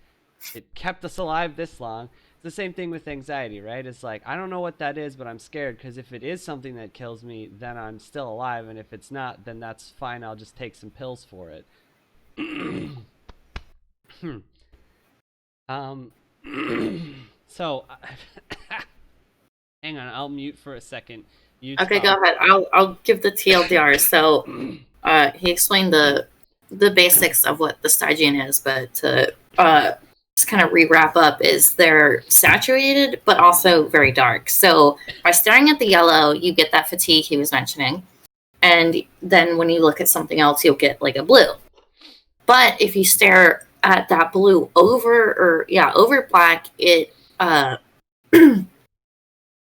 It kept us alive this long. It's the same thing with anxiety, right? It's like, I don't know what that is, but I'm scared because if it is something that kills me, then I'm still alive. And if it's not, then that's fine. I'll just take some pills for it. um, so, hang on, I'll mute for a second. You Okay, talk. go ahead. I'll give the TLDR. So, he explained the basics of what the Stygian is, but to just kind of re-wrap up, is they're saturated but also very dark. So by staring at the yellow, you get that fatigue he was mentioning, and then when you look at something else, you'll get like a blue. But if you stare at that blue over black, it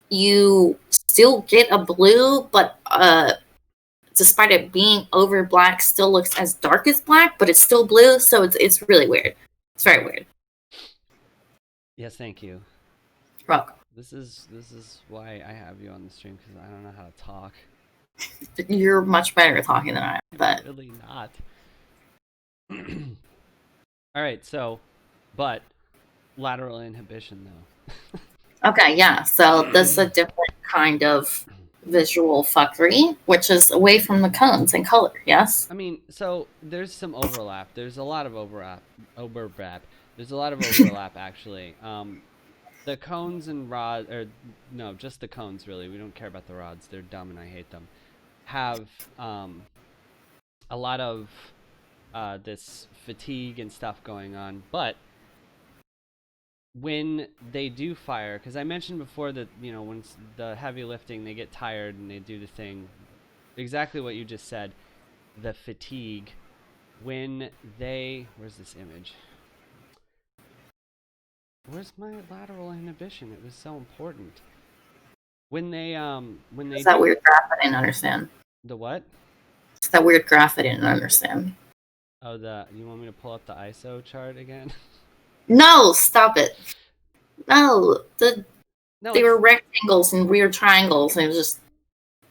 you still get a blue, but despite it being over black, still looks as dark as black, but it's still blue. So it's really weird. It's very weird. Yes, thank you. You're welcome. This is why I have you on the stream, because I don't know how to talk. You're much better at talking than I am, but Really not. All right, so, but lateral inhibition though. okay, yeah. So this is a different kind of visual fuckery, which is away from the cones and color. Yes. I mean, so there's some overlap. There's a lot of overlap. There's a lot of overlap actually. The cones and rods, or no, just the cones really. We don't care about the rods. They're dumb and I hate them. Have a lot of this fatigue and stuff going on, but when they do fire, because I mentioned before that when the heavy lifting, they get tired and they do the thing, exactly what you just said, the fatigue. When they, where's this image? Where's my lateral inhibition? It was so important. When they It's that weird graph I didn't understand. the what? It's that weird graph I didn't understand. Oh, you want me to pull up the ISO chart again? No, stop it. No, No, they were rectangles and weird triangles, and it was just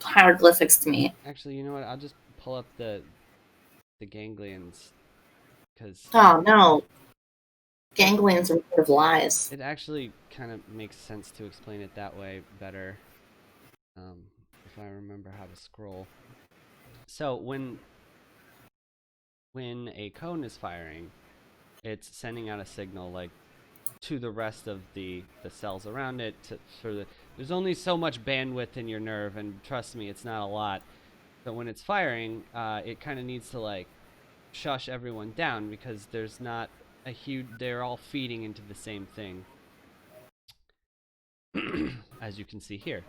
hieroglyphics to me. actually, you know what? I'll just pull up the ganglions, because Oh no, ganglions are sort of lies. it actually kind of makes sense to explain it that way better, if I remember how to scroll. So when a cone is firing, it's sending out a signal like to the rest of the cells around it. There's only so much bandwidth in your nerve, and trust me, it's not a lot. But when it's firing, it kind of needs to like shush everyone down because there's not a huge. They're all feeding into the same thing, as you can see here.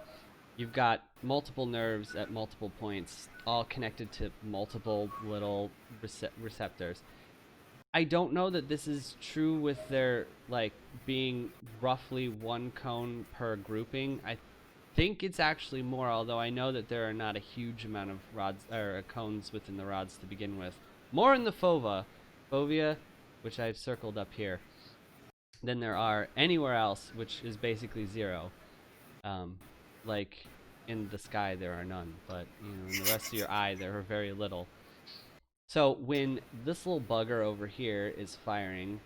You've got multiple nerves at multiple points, all connected to multiple little receptors. I don't know that this is true with their like being roughly one cone per grouping. I think it's actually more, although I know that there are not a huge amount of rods or cones within the rods to begin with. More in the fovea, which I've circled up here, than there are anywhere else, which is basically zero. Like in the sky there are none, but in the rest of your eye there are very little. So when this little bugger over here is firing,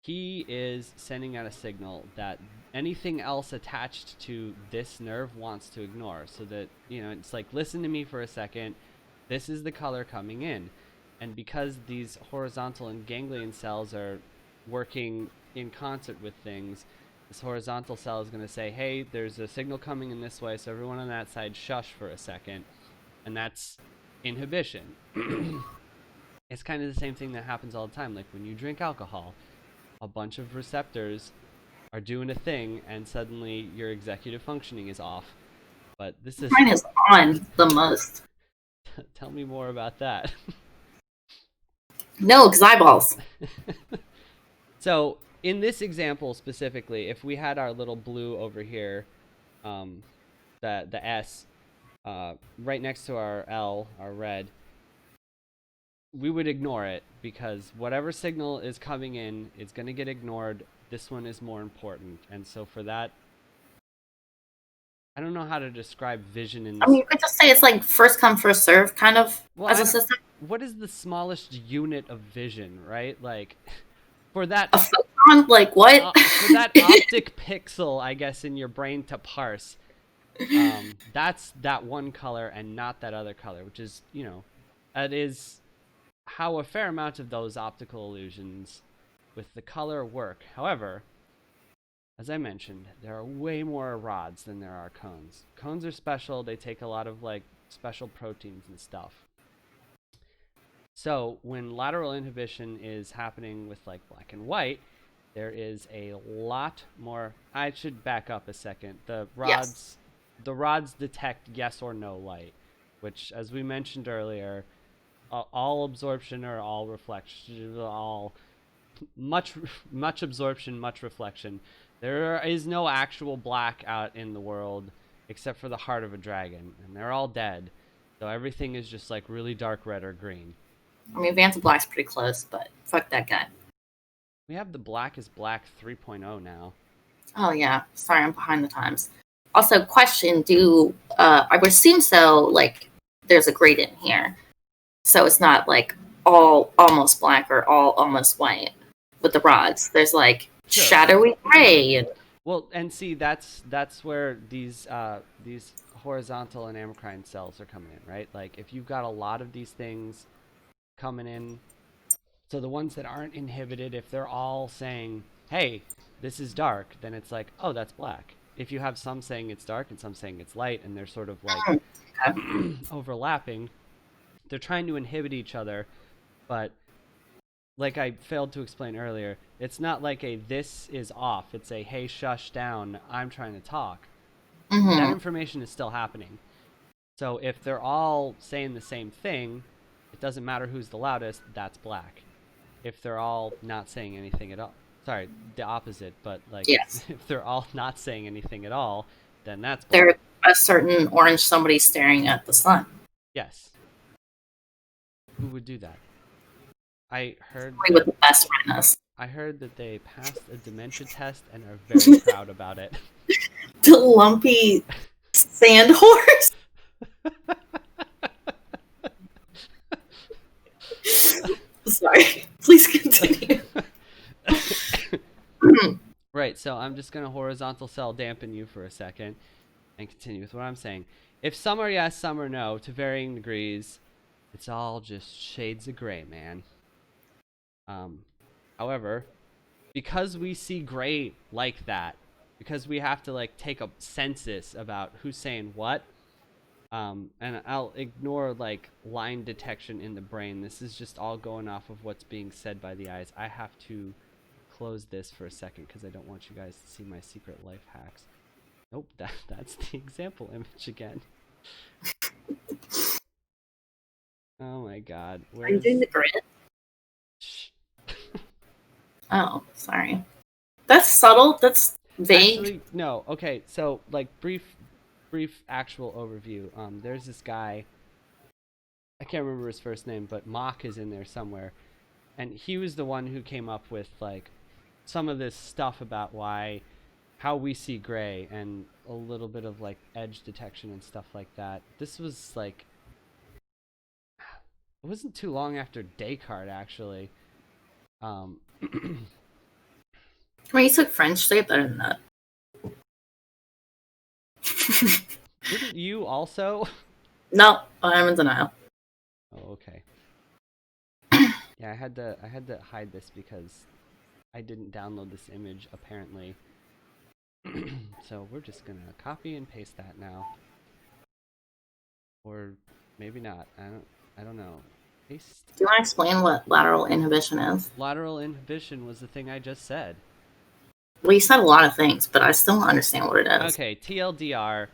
he is sending out a signal that anything else attached to this nerve wants to ignore. So that, it's like, listen to me for a second. This is the color coming in. And because these horizontal and ganglion cells are working in concert with things, This horizontal cell is going to say, hey, there's a signal coming in this way, so everyone on that side shush for a second. And that's inhibition. It's kind of the same thing that happens all the time. Like when you drink alcohol, a bunch of receptors are doing a thing, and suddenly your executive functioning is off. But this is... Mine is on the most. Tell me more about that. No, because eyeballs. So in this example specifically, if we had our little blue over here, the S, right next to our L, our red, we would ignore it because whatever signal is coming in is going to get ignored. This one is more important. And so for that, I don't know how to describe vision in this. I mean, you could just say it's like first come, first serve kind of as a system. What is the smallest unit of vision, right? Like, for that... A photon? Like, what? For that optic pixel, I guess, in your brain to parse, that's that one color and not that other color, which is, you know, that is how a fair amount of those optical illusions with the color work. However, as I mentioned, there are way more rods than there are cones. Cones are special. They take a lot of, like, special proteins and stuff. So when lateral inhibition is happening with, like, black and white, there is a lot more... I should back up a second. The rods detect yes or no light, which, as we mentioned earlier, all absorption or all reflection, all much absorption, much reflection. There is no actual black out in the world except for the heart of a dragon, and they're all dead. So everything is just like really dark red or green. I mean, Vanessa Black's pretty close, but fuck that guy. We have the Black is Black 3.0 now. Oh yeah, sorry, I'm behind the times. Also, question: I would assume so? Like, there's a gradient here, so it's not like all almost black or all almost white with the rods. There's like shadowy gray. And... Well, and see, that's where these horizontal and amacrine cells are coming in, right? Like, if you've got a lot of these things coming in, so the ones that aren't inhibited, if they're all saying, hey, this is dark, then it's like, oh, that's black. If you have some saying it's dark and some saying it's light, and they're sort of like overlapping, they're trying to inhibit each other. But like I failed to explain earlier, it's not like a this is off. It's a hey, shush down, I'm trying to talk. That information is still happening. So if they're all saying the same thing, it doesn't matter who's the loudest, that's black. If they're all not saying anything at all, sorry, the opposite, but like, yes. If they're all not saying anything at all, then that's black. They're a certain orange somebody staring at the sun. Yes. Who would do that? I heard with the best retinas. I heard that they passed a dementia test and are very proud about it. The lumpy sand horse. Sorry, please continue. Right, so I'm just going to horizontal cell dampen you for a second and continue with what I'm saying. If some are yes, some are no, to varying degrees, it's all just shades of gray, man. However, because we see gray like that, because we have to like take a census about who's saying what, and I'll ignore like line detection in the brain. This is just all going off of what's being said by the eyes. I have to close this for a second because I don't want you guys to see my secret life hacks. Nope, that's the example image again. Oh my god. Are you doing the grid? Shh. Oh, sorry. That's subtle. That's vague. Actually, no. Okay, so like brief actual overview. There's this guy. I can't remember his first name, but Mock is in there somewhere, and he was the one who came up with like some of this stuff about how we see gray and a little bit of like edge detection and stuff like that. This was like, it wasn't too long after Descartes, actually. When you took French, they get better than that. Didn't you also? No, I'm in denial. Oh, okay. Yeah, I had to hide this because I didn't download this image apparently. So we're just gonna copy and paste that now. Or maybe not. I don't know. Paste. Do you want to explain what lateral inhibition is? Lateral inhibition was the thing I just said. Well, you said a lot of things, but I still don't understand what it is. Okay, TLDR.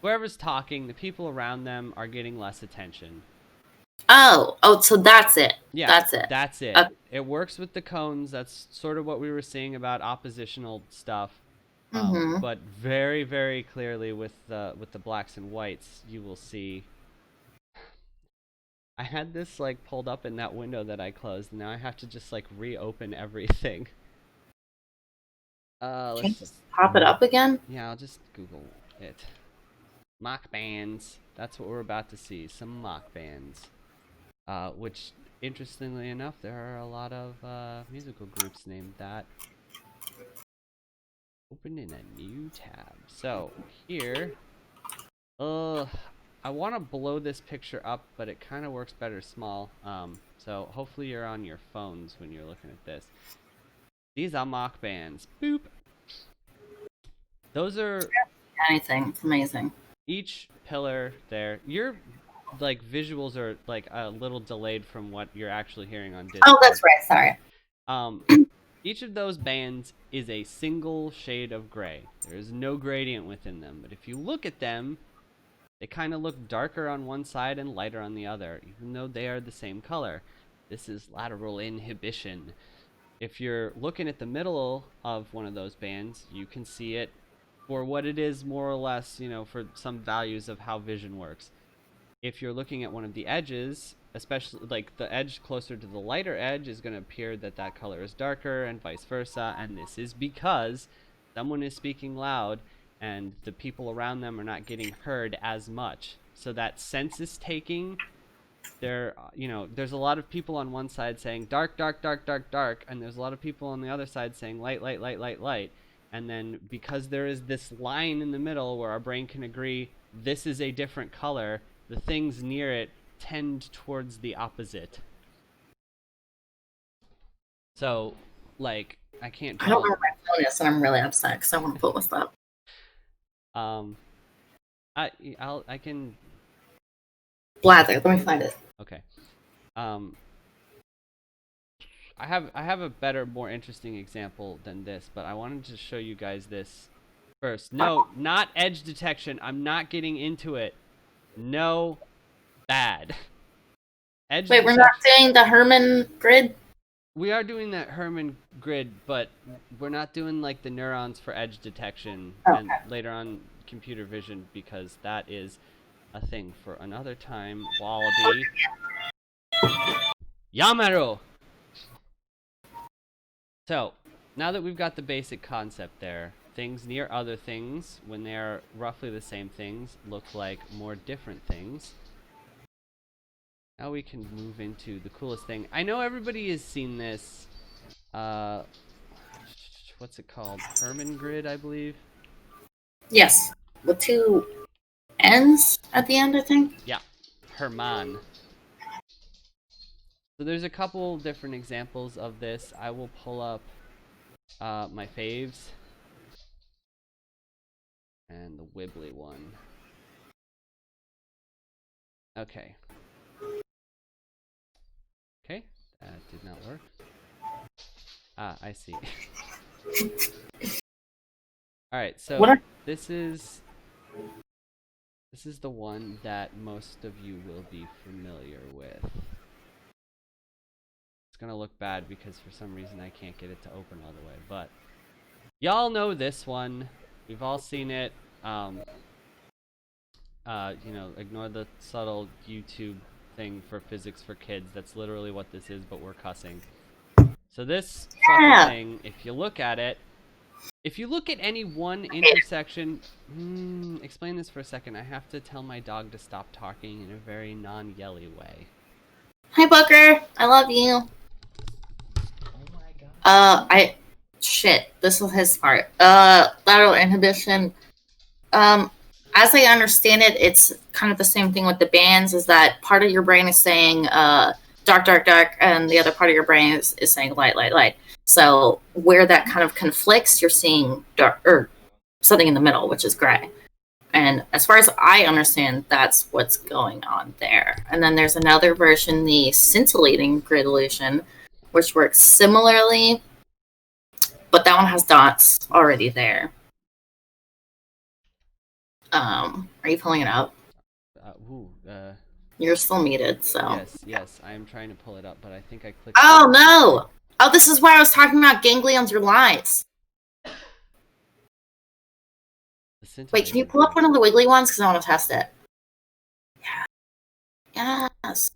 Whoever's talking, the people around them are getting less attention. Oh, so that's it. Yeah, That's it. That's it. Okay. It works with the cones. That's sort of what we were seeing about oppositional stuff. Mhm. But very, very clearly with the blacks and whites, you will see. I had this like pulled up in that window that I closed, and now I have to just like reopen everything. Can you Let's just pop it up again? Yeah, I'll just Google it. Mock bands. That's what we're about to see. Some mock bands. Which, interestingly enough, there are a lot of musical groups named that. Open in a new tab. So, here. I want to blow this picture up, but it kind of works better small. So, hopefully you're on your phones when you're looking at this. These are mock bands. Boop. Those are... Anything. It's amazing. Each pillar there, your like visuals are like a little delayed from what you're actually hearing on Discord. Oh, that's right. Sorry. Each of those bands is a single shade of gray. There is no gradient within them, but if you look at them, they kind of look darker on one side and lighter on the other, even though they are the same color. This is lateral inhibition. If you're looking at the middle of one of those bands, you can see it for what it is, more or less, you know, for some values of how vision works. If you're looking at one of the edges, especially like the edge closer to the lighter edge, is going to appear that that color is darker and vice versa. And this is because someone is speaking loud and the people around them are not getting heard as much. So that census taking, there, you know, there's a lot of people on one side saying dark, dark, dark, dark, dark, and there's a lot of people on the other side saying light, light, light, light, light. And then because there is this line in the middle where our brain can agree this is a different color, the things near it tend towards the opposite. So, like, I can't I don't know where my phone is, and I'm really upset because I want to put this up. I can... Blather, let me find it. Okay. I have a better, more interesting example than this, but I wanted to show you guys this first. No, not edge detection. I'm not getting into it. No, bad. Edge Wait, we're not doing the Herman grid? We are doing that Herman grid, but we're not doing like the neurons for edge detection and later on computer vision, because that is a thing for another time. Wallaby. Yamaru! So, now that we've got the basic concept there, things near other things, when they're roughly the same things, look like more different things. Now we can move into the coolest thing. I know everybody has seen this, what's it called? Herman grid, I believe? Yes, with two N's at the end, I think? Yeah, Herman. So there's a couple different examples of this. I will pull up my faves. And the Wibbly one. Okay. Okay, that did not work. Ah, I see. Alright, so this is the one that most of you will be familiar with. It's gonna look bad because for some reason I can't get it to open all the way, but y'all know this one. We've all seen it. You know, ignore the subtle YouTube thing for physics for kids. That's literally what this is, but we're cussing. So this fucking thing, if you look at it, if you look at any one intersection... explain this for a second. I have to tell my dog to stop talking in a very non-yelly way. Hi, Booker. I love you. Oh my god. Shit. This is his part. Lateral inhibition. As I understand it, it's kind of the same thing with the bands, is that part of your brain is saying dark, dark, dark, and the other part of your brain is saying light, light, light. So where that kind of conflicts, you're seeing dark, or something in the middle, which is gray. And as far as I understand, that's what's going on there. And then there's another version, the scintillating grid illusion, which works similarly, but that one has dots already there. Are you pulling it up? You're still muted, so. Yes, I am trying to pull it up, but I think I clicked. Oh, no! Oh, this is why I was talking about ganglions or lights. Wait, can you pull up one of the wiggly ones? Because I want to test it. Yeah. Yes.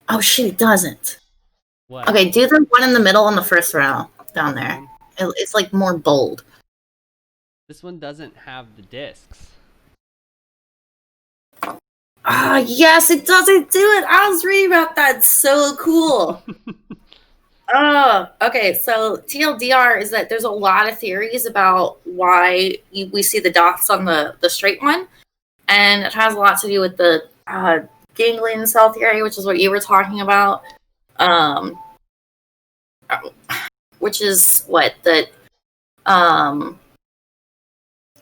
Oh, shit, it doesn't. What? Okay, do the one in the middle on the first row down there. It's like more bold. This one doesn't have the discs. Ah, yes, it doesn't do it. I was reading about that. It's so cool. Oh, okay. So TLDR is that there's a lot of theories about why we see the dots on the straight one, and it has a lot to do with the ganglion cell theory, which is what you were talking about. Which is what the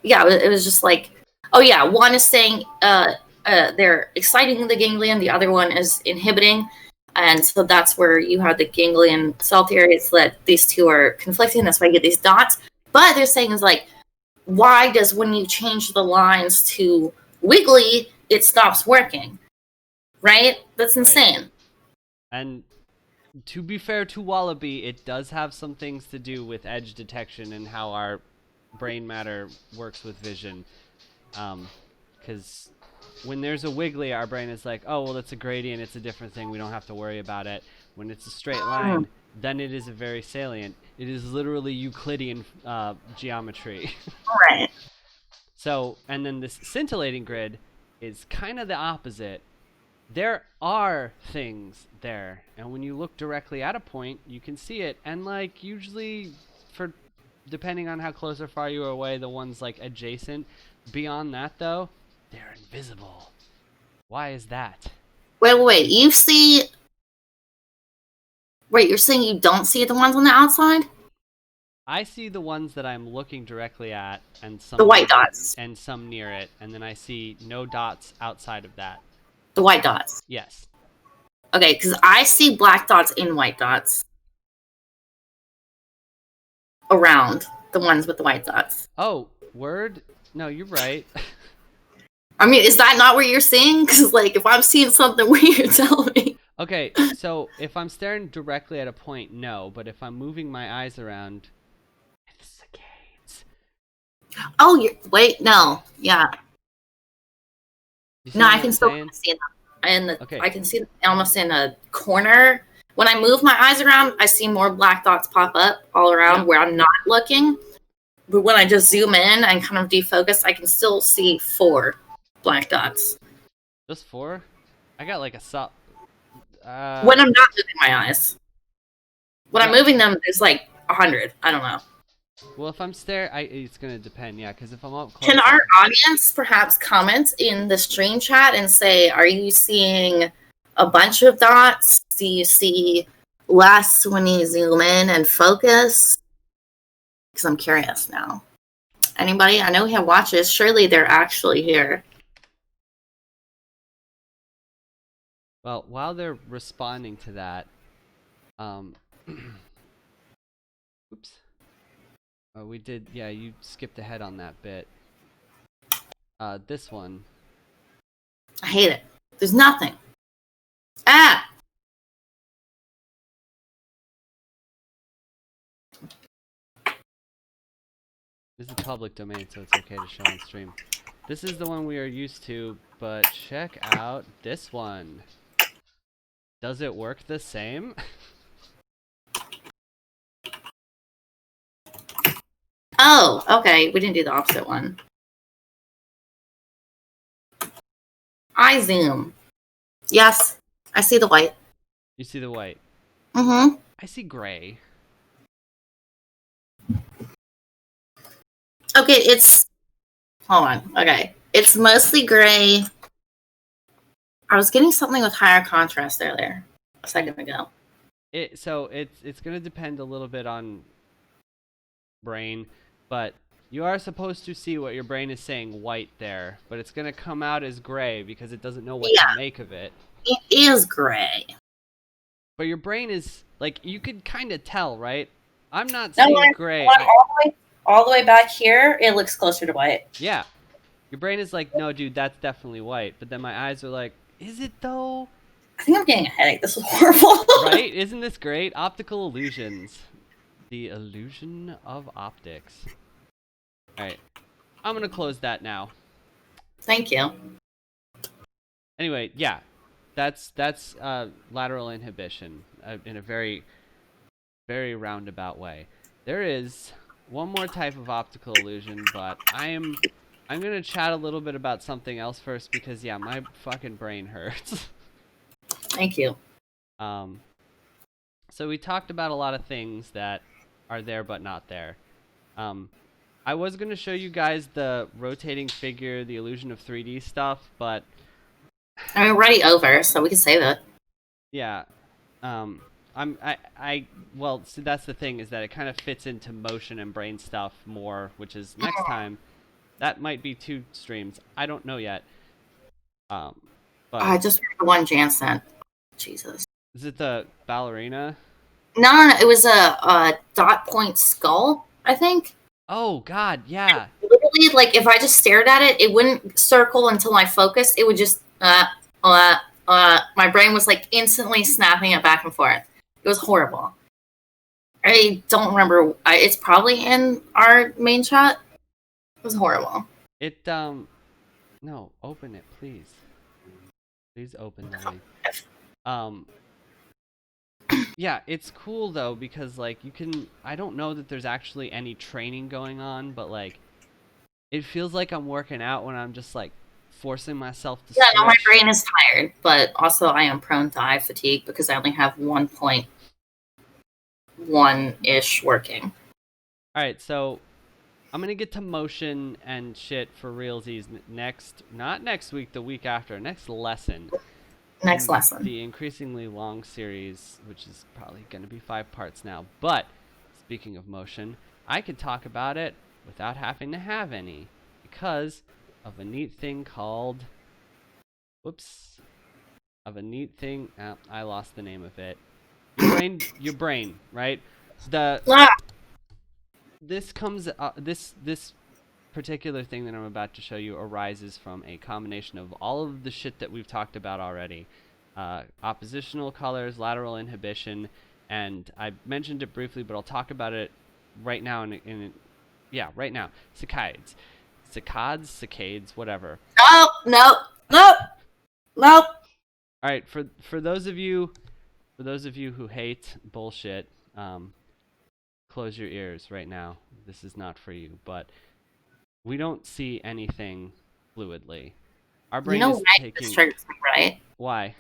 yeah, it was just like, oh yeah, one is saying they're exciting the ganglion, the other one is inhibiting. And so that's where you have the ganglion cell theory. It's that these two are conflicting. That's why you get these dots. But they're saying is like, why does when you change the lines to wiggly, it stops working? Right? That's insane. Right. And to be fair to Wallaby, it does have some things to do with edge detection and how our brain matter works with vision. Because when there's a wiggly, our brain is like, oh, well, it's a gradient, it's a different thing, we don't have to worry about it. When it's a straight line, then it is a very salient. It is literally Euclidean geometry. Right. So, and then this scintillating grid is kind of the opposite. There are things there, and when you look directly at a point, you can see it. And like usually, for depending on how close or far you are away, the ones like adjacent. Beyond that, though, they're invisible. Why is that? Wait. You see? Wait, you're saying you don't see the ones on the outside? I see the ones that I'm looking directly at, and some the white dots, and some near it, and then I see no dots outside of that. The white dots. Yes. Okay, because I see black dots in white dots around the ones with the white dots. Oh, word? No, you're right. I mean, is that not what you're seeing? Because, like, if I'm seeing something weird, tell me. Okay, so if I'm staring directly at a point, no. But if I'm moving my eyes around, it's cicadas. Oh, wait, no. Yeah. No, I can still see them. And okay. I can see them almost in a corner. When I move my eyes around, I see more black dots pop up all around where I'm not looking. But when I just zoom in and kind of defocus, I can still see 4 black dots. Just 4? I got like a when I'm not moving my eyes. When I'm moving them, there's like 100. I don't know. Well, if I'm staring, it's going to depend, yeah, because if I'm up close... Can our audience perhaps comment in the stream chat and say, are you seeing a bunch of dots? Do you see less when you zoom in and focus? Because I'm curious now. Anybody? I know we have watches. Surely they're actually here. Well, while they're responding to that, oops. Oh, we did, yeah, you skipped ahead on that bit. This one. I hate it. There's nothing. Ah! This is public domain, so it's okay to show on stream. This is the one we are used to, but check out this one. Does it work the same? Oh, okay. We didn't do the opposite one. I zoom. Yes, I see the white. You see the white? Mm-hmm. I see gray. Okay, it's... Hold on. Okay. It's mostly gray. I was getting something with higher contrast earlier a second ago. So it's going to depend a little bit on brain, but you are supposed to see what your brain is saying white there, but it's going to come out as gray because it doesn't know what Yeah. to make of it. It is gray. But your brain is, like, you could kind of tell, right? I'm not No, seeing gray. all the way back here, it looks closer to white. Yeah. Your brain is like, no, dude, that's definitely white. But then my eyes are like, is it though? I think I'm getting a headache. This is horrible. Right? Isn't this great? Optical illusions. The illusion of optics. Alright. I'm going to close that now. Thank you. Anyway, yeah. That's lateral inhibition in a very, very roundabout way. There is one more type of optical illusion, but I'm going to chat a little bit about something else first because, yeah, my fucking brain hurts. Thank you. So we talked about a lot of things that are there but not there. I was going to show you guys the rotating figure, the illusion of 3D stuff, but I'm already over, so we can save it. yeah. Well, so that's the thing, is that it kind of fits into motion and brain stuff more, which is next time. That might be 2 streams. I don't know yet. But I just heard the one Jan sent. Jesus. is it the ballerina? No. It was a dot point skull, I think. Oh, God, yeah. Literally, like, if I just stared at it, it wouldn't circle until I focused. It would just, my brain was, like, instantly snapping it back and forth. It was horrible. I don't remember. It's probably in our main chat. It was horrible. No, open it, please. Please open the link. Yeah, it's cool though because like you can. I don't know that there's actually any training going on, but like, it feels like I'm working out when I'm just like forcing myself to. Yeah, no, my stretch. brain is tired, but also I am prone to eye fatigue because I only have 1.1-ish working. All right, so I'm gonna get to motion and shit for realsies not next week, the week after, next lesson. Next lesson. The increasingly long series, which is probably going to be 5 parts now. But speaking of motion, I could talk about it without having to have any because of a neat thing called. Whoops. Of a neat thing. I lost the name of it. Your brain, right? This comes. This particular thing that I'm about to show you arises from a combination of all of the shit that we've talked about already. Oppositional colors, lateral inhibition, and I mentioned it briefly, but I'll talk about it right now right now. Saccades, whatever. No. Alright, for those of you who hate bullshit, close your ears right now. This is not for you, but we don't see anything fluidly. Our brain is taking. Right? Why?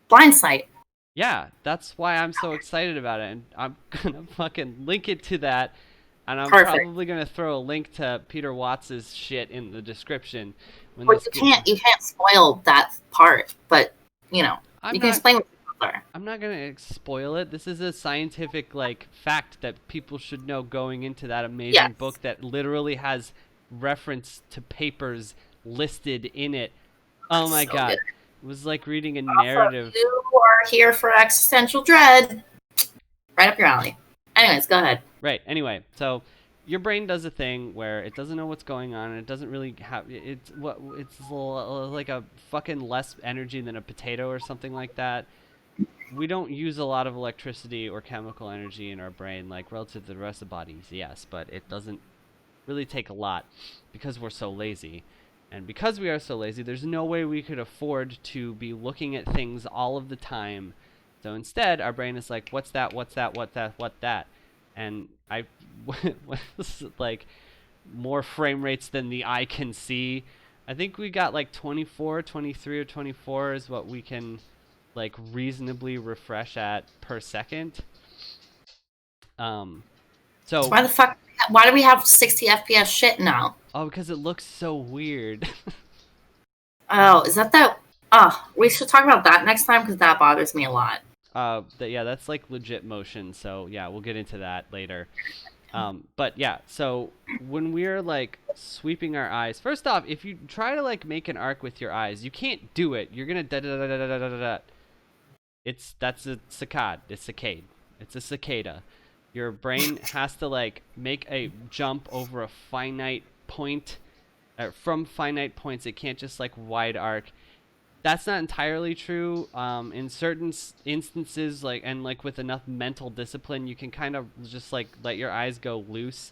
Blind sight. Yeah, that's why I'm so excited about it, and I'm gonna fucking link it to that, and I'm probably gonna throw a link to Peter Watts's shit in the description. Well, you can't spoil that part, but you know you can explain what there. I'm not gonna spoil it. This is a scientific fact that people should know going into that amazing book that literally has reference to papers listed in it. Oh my god. Good. It was like reading a narrative. You are here for existential dread. Right up your alley. Anyways, go ahead. Right. Anyway, so your brain does a thing where it doesn't know what's going on, and it doesn't really have it's like a fucking less energy than a potato or something like that. We don't use a lot of electricity or chemical energy in our brain, like relative to the rest of the bodies, yes, but it doesn't really take a lot because we're so lazy. And because we are so lazy, there's no way we could afford to be looking at things all of the time. So instead, our brain is like, what's that, what's that, what that? And like more frame rates than the eye can see. I think we got like 24, 23 or 24 is what we can like reasonably refresh at per second. So why do we have 60 FPS shit now? Oh, because it looks so weird. Oh, is that? We should talk about that next time because that bothers me a lot. Yeah, that's like legit motion. So yeah, we'll get into that later. But yeah, so when we're like sweeping our eyes, first off, if you try to like make an arc with your eyes, you can't do it. You're gonna da da da da da da da da. That's a cicada. It's cicade. It's a cicada. Your brain has to like make a jump over a finite point. From finite points, it can't just like wide arc. That's not entirely true. In certain instances, like and like with enough mental discipline, you can kind of just like let your eyes go loose,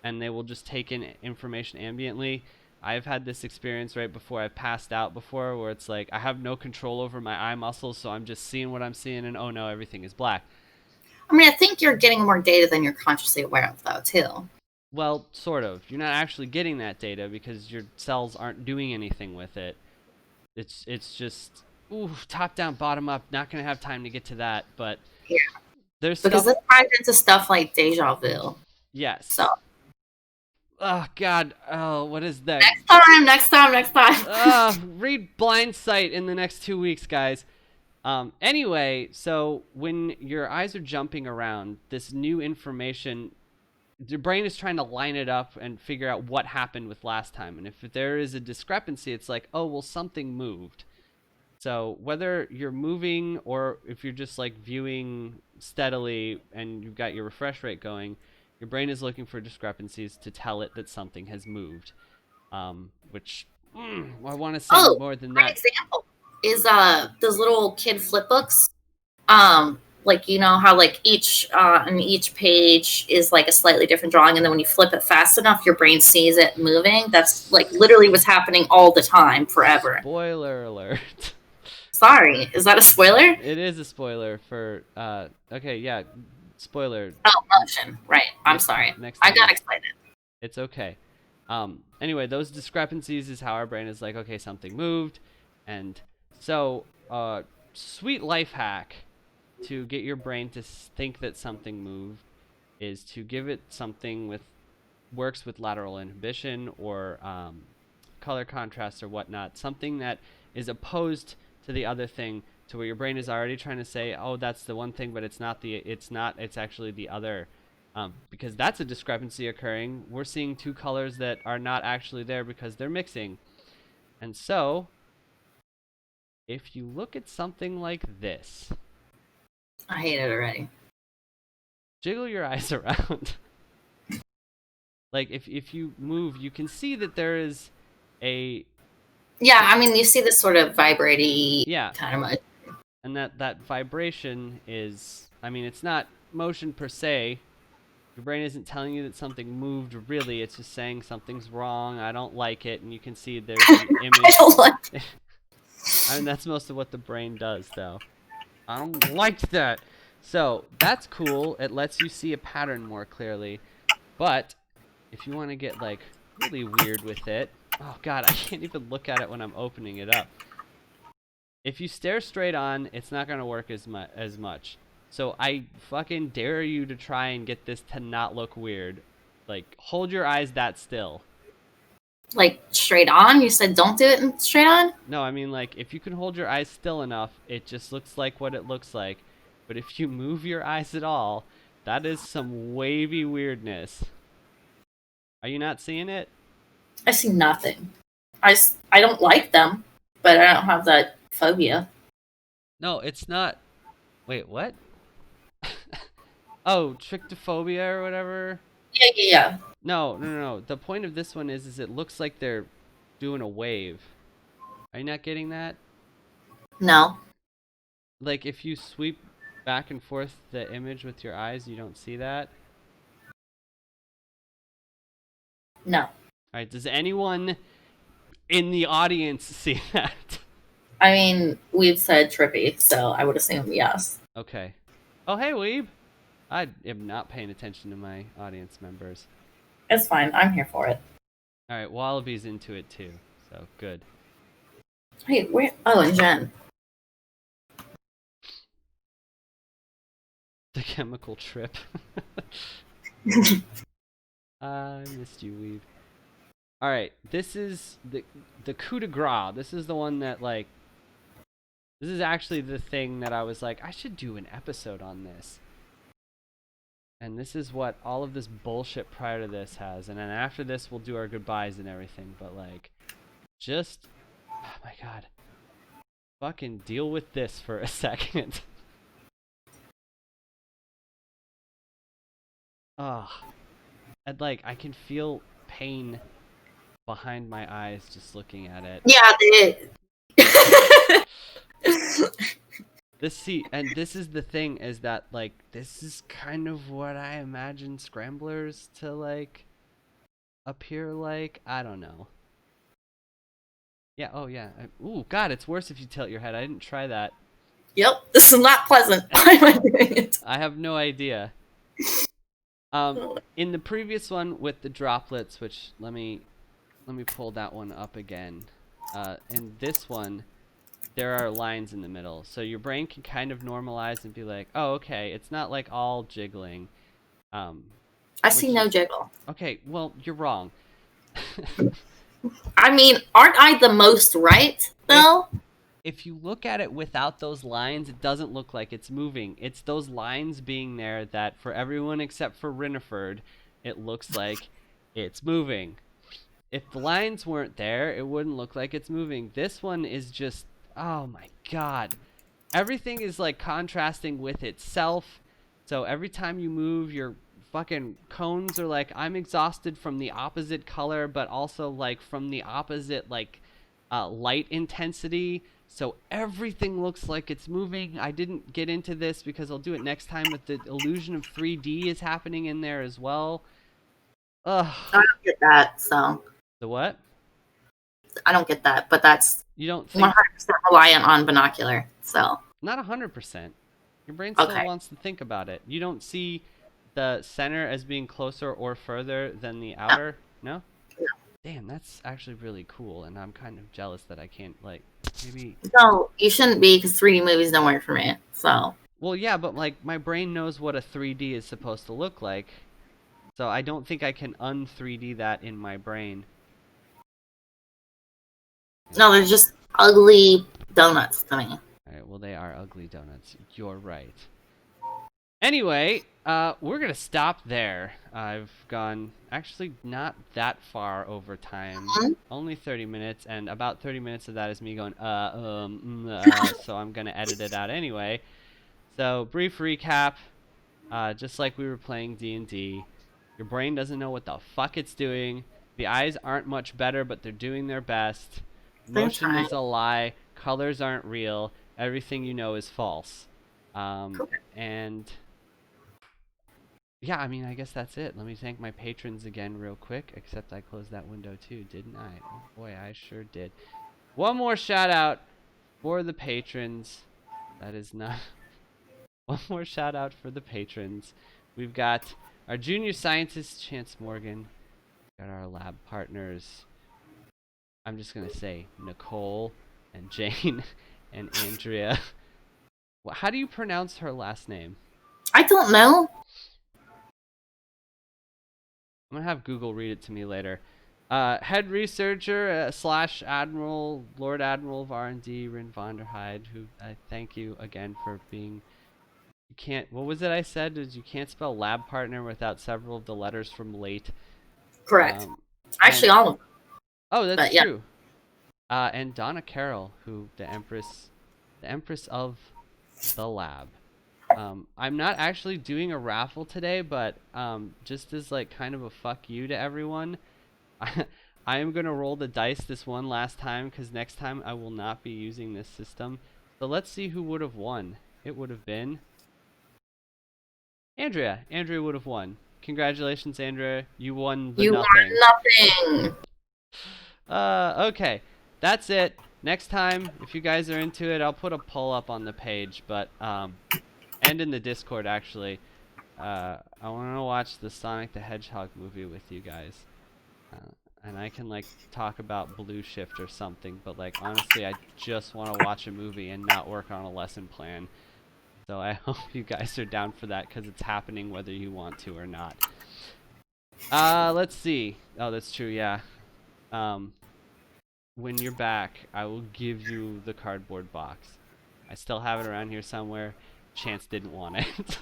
and they will just take in information ambiently. I've had this experience right before I passed out before, where it's like I have no control over my eye muscles, so I'm just seeing what I'm seeing, and oh no, everything is black. I mean, I think you're getting more data than you're consciously aware of, though, too. Well, sort of. You're not actually getting that data because your cells aren't doing anything with it. It's just top down, bottom up. Not gonna have time to get to that, but Yeah. there's Because stuff. this ties into stuff like deja vu. Yes. So Oh God. Oh, what is that? next time. Read Blind Sight in the next 2 weeks, guys. Anyway, so when your eyes are jumping around, this new information, your brain is trying to line it up and figure out what happened with last time. And if there is a discrepancy, it's like, oh, well, something moved. So whether you're moving or if you're just like viewing steadily and you've got your refresh rate going, your brain is looking for discrepancies to tell it that something has moved. Which I want to say more than Great that. example is those little kid flip books. Like you know how like each on each page is like a slightly different drawing, and then when you flip it fast enough, your brain sees it moving. That's like literally what's happening all the time, forever. Spoiler alert. Sorry, is that a spoiler? It is a spoiler for okay, yeah, spoiler. Oh, motion. Right. I'm sorry. Next I time got excited. It's okay. Anyway, those discrepancies is how our brain is like, okay, something moved. And so, sweet life hack to get your brain to think that something moved is to give it something with works with lateral inhibition or color contrast or whatnot, something that is opposed to the other thing, to where your brain is already trying to say, oh, that's the one thing, but it's actually the other. Because that's a discrepancy occurring. We're seeing two colors that are not actually there because they're mixing. And so, if you look at something like this, I hate it already. jiggle your eyes around. Like if you move, you can see that there is a Yeah, I mean, you see this sort of vibrating kind of motion. And that vibration is, I mean, it's not motion per se. Your brain isn't telling you that something moved really. It's just saying something's wrong. I don't like it. And you can see there's an image. I don't like it. I mean, that's most of what the brain does, though. I don't like that. So that's cool. It lets you see a pattern more clearly. But if you want to get like really weird with it, oh God, I can't even look at it when I'm opening it up. If you stare straight on, it's not going to work as much. So I fucking dare you to try and get this to not look weird. Like, hold your eyes that still. Like, straight on? You said don't do it straight on? No, I mean, like, if you can hold your eyes still enough, it just looks like what it looks like. But if you move your eyes at all, that is some wavy weirdness. Are you not seeing it? I see nothing. I don't like them, but I don't have that phobia. No, it's not. Wait, what? Oh, trichtophobia or whatever? Yeah. No. The point of this one is it looks like they're doing a wave. Are you not getting that? No. Like, if you sweep back and forth the image with your eyes, you don't see that? No. Alright, does anyone in the audience see that? I mean, Weeb said trippy, so I would assume yes. Okay. Oh, hey, Weeb! I am not paying attention to my audience members. It's fine. I'm here for it. Alright, Wallaby's into it too, so good. Hey, where? Oh, and Jen. The chemical trip. I missed you, Weeb. Alright, this is the coup de grace. This is the one that, like, this is actually the thing that I was like, I should do an episode on this. And this is what all of this bullshit prior to this has. And then after this, we'll do our goodbyes and everything. But, like, just... Oh, my God. Fucking deal with this for a second. Ugh. And, like, I can feel pain behind my eyes just looking at it. Yeah, This is the thing, is that, like, this is kind of what I imagine scramblers to, like, appear like. I don't know. Yeah, oh yeah. Ooh, God, it's worse if you tilt your head. I didn't try that. Yep, this is not pleasant. Why am I doing it? I have no idea. In the previous one with the droplets, which let me pull that one up again. In this one, there are lines in the middle, so your brain can kind of normalize and be like, oh, okay, it's not like all jiggling. I see no jiggle. Okay, well, you're wrong. I mean, aren't I the most right, though? If you look at it without those lines, it doesn't look like it's moving. It's those lines being there that, for everyone except for Riniford, it looks like it's moving. If the lines weren't there, it wouldn't look like it's moving. This one is just, oh my God. Everything is like contrasting with itself. So every time you move, your fucking cones are like, I'm exhausted from the opposite color, but also like from the opposite like light intensity. So everything looks like it's moving. I didn't get into this because I'll do it next time, but the illusion of 3D is happening in there as well. Ugh. I don't get that, so. The what? I don't get that, but that's You don't think 100% reliant on binocular, so. Not 100%. Your brain still Okay. wants to think about it. You don't see the center as being closer or further than the outer? No? No. Damn, that's actually really cool, and I'm kind of jealous that I can't, like, maybe... No, you shouldn't be, because 3D movies don't work for me, so. Well, yeah, but, like, my brain knows what a 3D is supposed to look like, so I don't think I can un-3D that in my brain. No, they're just ugly donuts to me. Alright, well, they are ugly donuts. You're right. Anyway, we're gonna stop there. I've gone actually not that far over time. Only 30 minutes, and about 30 minutes of that is me going, so I'm gonna edit it out anyway. So, brief recap. Just like we were playing D&D, your brain doesn't know what the fuck it's doing. The eyes aren't much better, but they're doing their best. Motion is a lie. Colors aren't real. Everything you know is false. And yeah, I mean, I guess that's it. Let me thank my patrons again real quick, except I closed that window too, didn't I? Oh boy, I sure did. One more shout out for the patrons. That is not... One more shout out for the patrons. We've got our junior scientist, Chance Morgan. Got our lab partners. I'm just going to say Nicole and Jane and Andrea. How do you pronounce her last name? I don't know. I'm going to have Google read it to me later. Head researcher / Admiral, Lord Admiral of R&D, Rin Vonderheide, who I thank you again for being... You can't... What was it I said? Is you can't spell lab partner without several of the letters from late. Correct. Actually, all of them. Oh, that's But, yeah. true. And Donna Carroll, who the Empress of the Lab. I'm not actually doing a raffle today, but just as like kind of a fuck you to everyone, I am gonna roll the dice this one last time, because next time I will not be using this system. So let's see who would have won. It would have been Andrea. Andrea would have won. Congratulations, Andrea. You won the nothing. You won nothing. Okay. That's it. Next time, if you guys are into it, I'll put a poll up on the page, but and in the Discord actually. I want to watch the Sonic the Hedgehog movie with you guys, and I can like talk about Blue Shift or something. But like honestly, I just want to watch a movie and not work on a lesson plan. So I hope you guys are down for that, because it's happening whether you want to or not. Let's see. Oh, that's true. Yeah. When you're back, I will give you the cardboard box. I still have it around here somewhere. Chance didn't want it.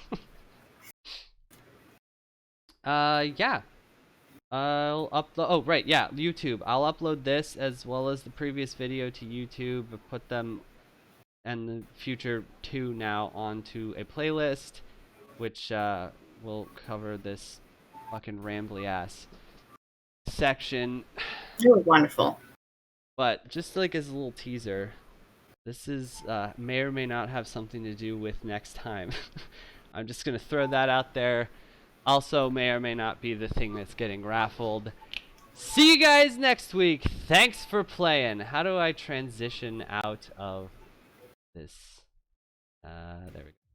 Yeah. I'll upload. Oh, right. Yeah, YouTube. I'll upload this as well as the previous video to YouTube. Put them and the future 2 now onto a playlist, which will cover this fucking rambly ass section. You were wonderful. But just like as a little teaser, this is may or may not have something to do with next time. I'm just gonna throw that out there. Also, may or may not be the thing that's getting raffled. See you guys next week. Thanks for playing. How do I transition out of this? There we go.